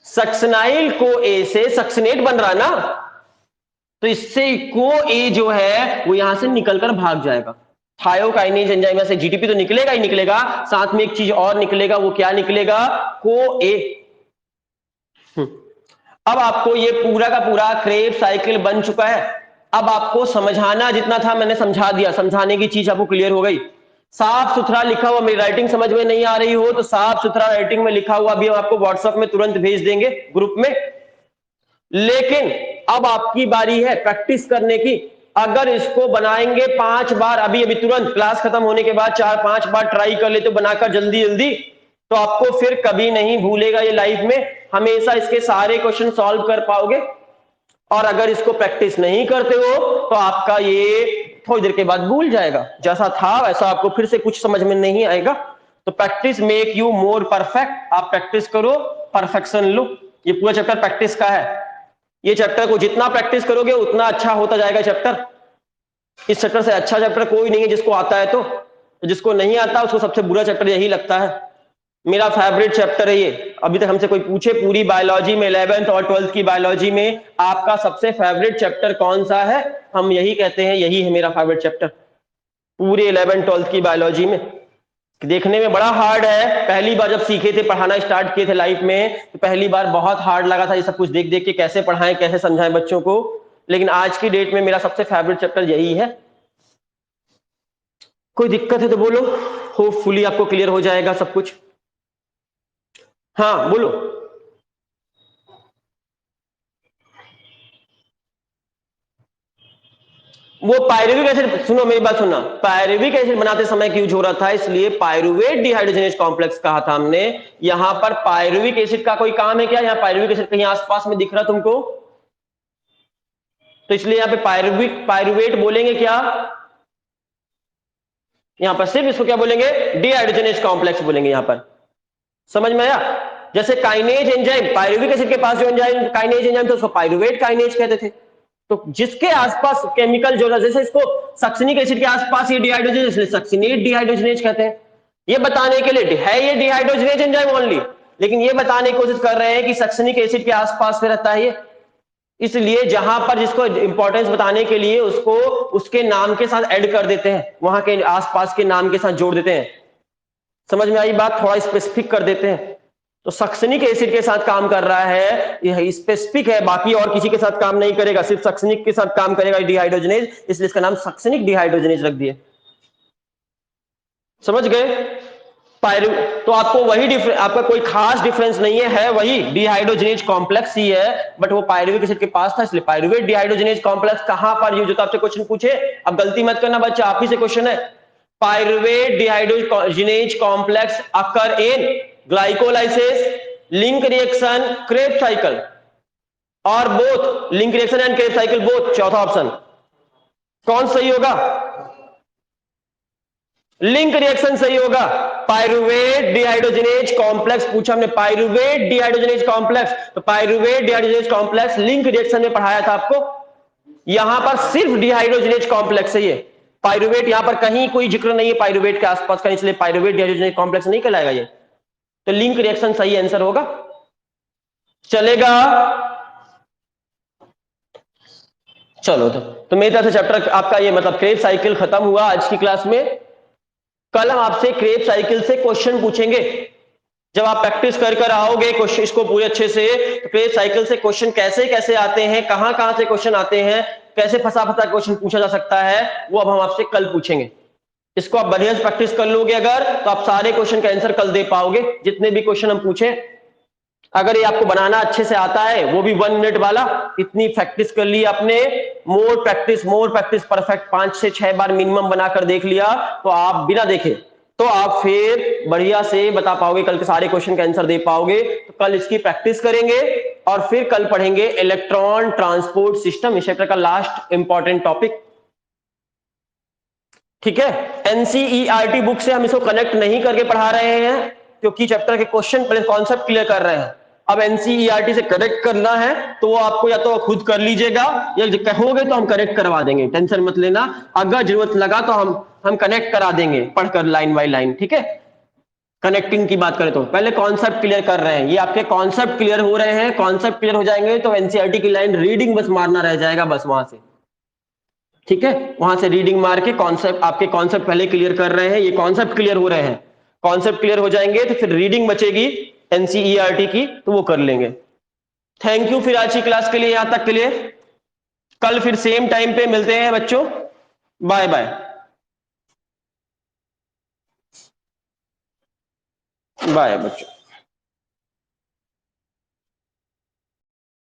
सक्सिनाइल को ए से सक्सिनेट बन रहा ना, तो इससे को ए जो है वो यहां से निकलकर भाग जाएगा। थायोकाइनेज एंजाइम से जीटीपी तो निकलेगा ही निकलेगा, साथ में एक चीज और निकलेगा, वो क्या निकलेगा, को ए। अब आपको ये पूरा का पूरा क्रेब साइकिल बन चुका है। अब आपको समझाना जितना था मैंने समझा दिया, समझाने की चीज आपको क्लियर हो गई। साफ सुथरा लिखा हुआ, मेरी राइटिंग समझ में नहीं आ रही हो तो साफ सुथरा राइटिंग में लिखा हुआ भी आपको व्हाट्सएप में तुरंत भेज देंगे ग्रुप में। लेकिन अब आपकी बारी है प्रैक्टिस करने की। अगर इसको बनाएंगे 5 बार, अभी अभी तुरंत क्लास खत्म होने के बाद 4-5 बार ट्राई कर लेते हो बनाकर जल्दी जल्दी, तो आपको फिर कभी नहीं भूलेगा ये लाइफ में, हमेशा इसके सारे क्वेश्चन सॉल्व कर पाओगे। और अगर इसको प्रैक्टिस नहीं करते हो तो आपका ये थोड़ी देर के बाद भूल जाएगा, जैसा था वैसा आपको फिर से कुछ समझ में नहीं आएगा। तो practice make you more perfect. आप प्रैक्टिस करो, परफेक्शन लो। ये पूरा चैप्टर प्रैक्टिस का है। ये चैप्टर को जितना प्रैक्टिस करोगे उतना अच्छा होता जाएगा चैप्टर। इस चैप्टर से अच्छा चैप्टर कोई नहीं है जिसको आता है, तो जिसको नहीं आता उसको सबसे बुरा चैप्टर यही लगता है। मेरा फेवरेट चैप्टर है ये। अभी तक हमसे कोई पूछे पूरी बायोलॉजी में, 11th और 12th की बायोलॉजी में आपका सबसे फेवरेट चैप्टर कौन सा है, हम यही कहते हैं यही है मेरा फेवरेट चैप्टर पूरे 11th 12th की बायोलॉजी में। देखने में बड़ा हार्ड है, पहली बार जब सीखे थे, पढ़ाना स्टार्ट किए थे लाइफ में, तो पहली बार बहुत हार्ड लगा था ये सब कुछ देख देख के, कैसे पढ़ाएं कैसे समझाएं बच्चों को। लेकिन आज की डेट में मेरा सबसे फेवरेट चैप्टर यही है। कोई दिक्कत है तो बोलो, होपफुली आपको क्लियर हो जाएगा सब कुछ। हाँ बोलो। वो पायरुविक एसिड, सुनो मेरी बात सुनना, पायरुविक एसिड बनाते समय यूज हो रहा था, इसलिए पायरुवेट डिहाइड्रोजनेज कॉम्प्लेक्स कहा था हमने। यहां पर पायरुविक एसिड का कोई काम है क्या? यहाँ पायरुविक एसिड कहीं आसपास में दिख रहा तुमको? तो इसलिए यहाँ पे पायरुवेट बोलेंगे क्या? यहां पर सिर्फ इसको क्या बोलेंगे? डिहाइड्रोजनेज कॉम्प्लेक्स बोलेंगे यहां पर। समझ में आया? जैसे काइनेज एंजाइम, पायरुविक एसिड के पास जो एंजाइम काइनेज एंजाइम था उसको पायरुवेट काइनेज कहते थे। तो जिसके आसपास केमिकल जो था, जैसे इसको सक्सिनिक एसिड के आसपास ये डिहाइड्रोजनेज, इसलिए सक्सिनेट डिहाइड्रोजनेज कहते हैं। ये बताने के लिए है ये डिहाइड्रोजनेज एंजाइम ओनली, लेकिन ये बताने की कोशिश कर रहे हैं कि सक्सिनिक एसिड के आसपास में रहता है ये, इसलिए जहां पर जिसको इंपॉर्टेंस बताने के लिए उसको उसके नाम के साथ ऐड कर देते हैं, वहां के आसपास के नाम के साथ जोड़ देते हैं। समझ में आई बात? थोड़ा स्पेसिफिक कर देते हैं। तो सक्सिनिक एसिड के साथ काम कर रहा है, यह स्पेसिफिक है, बाकी और किसी के साथ काम नहीं करेगा, सिर्फ सक्सिनिक के साथ काम करेगा डिहाइड्रोजनेज, इसलिए इसका नाम सक्सिनिक डिहाइड्रोजनेज रख दिए। समझ गए? पायरु तो आपको वही डिफरेंस, आपका कोई खास डिफरेंस नहीं है वही डिहाइड्रोजनेज कॉम्प्लेक्स ही है, बट वो पायरुविक एसिड के पास था, इसलिए पायरुवेट डिहाइड्रोजनेज कॉम्प्लेक्स कहां पर यूज होता है? आपसे क्वेश्चन पूछे, अब गलती मत करना बच्चा, आप ही से क्वेश्चन है। Pyruvate dehydrogenase complex occur in glycolysis, link reaction, Krebs cycle, और both link reaction and Krebs cycle both, चौथा ऑप्शन कौन सही होगा? लिंक रिएक्शन सही होगा। पायरुवेट डिहाइड्रोजनेज कॉम्प्लेक्स पूछा हमने, पायरुवेट डिहाइड्रोजनेज कॉम्प्लेक्स, तो pyruvate dehydrogenase complex link reaction में पढ़ाया था आपको। यहां पर सिर्फ डिहाइड्रोजनेज कॉम्प्लेक्स है ये, पायरुवेट यहां पर कहीं कोई जिक्र नहीं है पायरुवेट के आसपास का, इसलिए पायरुवेट डिहाइड्रोजनेज कॉम्प्लेक्स नहीं कहलाएगा ये। तो लिंक रिएक्शन सही आंसर होगा। चलेगा? चलो तो मेरी तरफ से चैप्टर आपका ये मतलब क्रेब साइकिल खत्म हुआ आज की क्लास में। कल हम आपसे क्रेब साइकिल से क्वेश्चन पूछेंगे, जब आप प्रैक्टिस कर कर आओगे क्वेश्चन इसको पूरे अच्छे से, तो क्रेब साइकिल से क्वेश्चन कैसे कैसे आते हैं, कहां कहां से क्वेश्चन आते हैं, कैसे फंसा फंसा क्वेश्चन पूछा जा सकता है, वो अब हम आपसे कल पूछेंगे। इसको आप बढ़िया से प्रैक्टिस कर लोगे अगर, तो आप सारे क्वेश्चन का आंसर कल दे पाओगे, जितने भी क्वेश्चन हम पूछे। अगर ये आपको बनाना अच्छे से आता है, वो भी 1 मिनट वाला, इतनी प्रैक्टिस कर ली आपने, मोर प्रैक्टिस परफेक्ट 5 से 6 बार मिनिमम बनाकर देख लिया, तो आप बिना देखे तो आप फिर बढ़िया से बता पाओगे, कल के सारे क्वेश्चन का आंसर दे पाओगे। तो कल इसकी प्रैक्टिस करेंगे और फिर कल पढ़ेंगे इलेक्ट्रॉन ट्रांसपोर्ट सिस्टम, इस चैप्टर का लास्ट इंपॉर्टेंट टॉपिक। ठीक है? एनसीईआरटी बुक से हम इसको कनेक्ट नहीं करके पढ़ा रहे हैं, क्योंकि चैप्टर के क्वेश्चन पहले कॉन्सेप्ट क्लियर कर रहे हैं। अब एनसीईआरटी से करेक्ट करना है तो वो आपको या तो खुद कर लीजिएगा, या कहोगे तो हम करेक्ट करवा देंगे, टेंशन मत लेना। अगर जरूरत लगा तो हम कनेक्ट करा देंगे पढ़कर लाइन बाय लाइन। ठीक है? कनेक्टिंग की बात करें तो पहले कॉन्सेप्ट क्लियर कर रहे हैं, ये आपके कॉन्सेप्ट क्लियर हो रहे हैं, कॉन्सेप्ट क्लियर हो जाएंगे तो एनसीईआरटी की लाइन रीडिंग बस मारना रह जाएगा, बस वहां से। ठीक है? वहां से रीडिंग मार के कॉन्सेप्ट, आपके कॉन्सेप्ट पहले क्लियर कर रहे हैं, ये कॉन्सेप्ट क्लियर हो रहे हैं, कॉन्सेप्ट क्लियर हो जाएंगे तो फिर रीडिंग बचेगी एनसीईआरटी की, तो वो कर लेंगे। थैंक यू फिर आज की क्लास के लिए, यहां तक के लिए। कल फिर सेम टाइम पे मिलते हैं बच्चों। Bye bye. बाय बच्चों।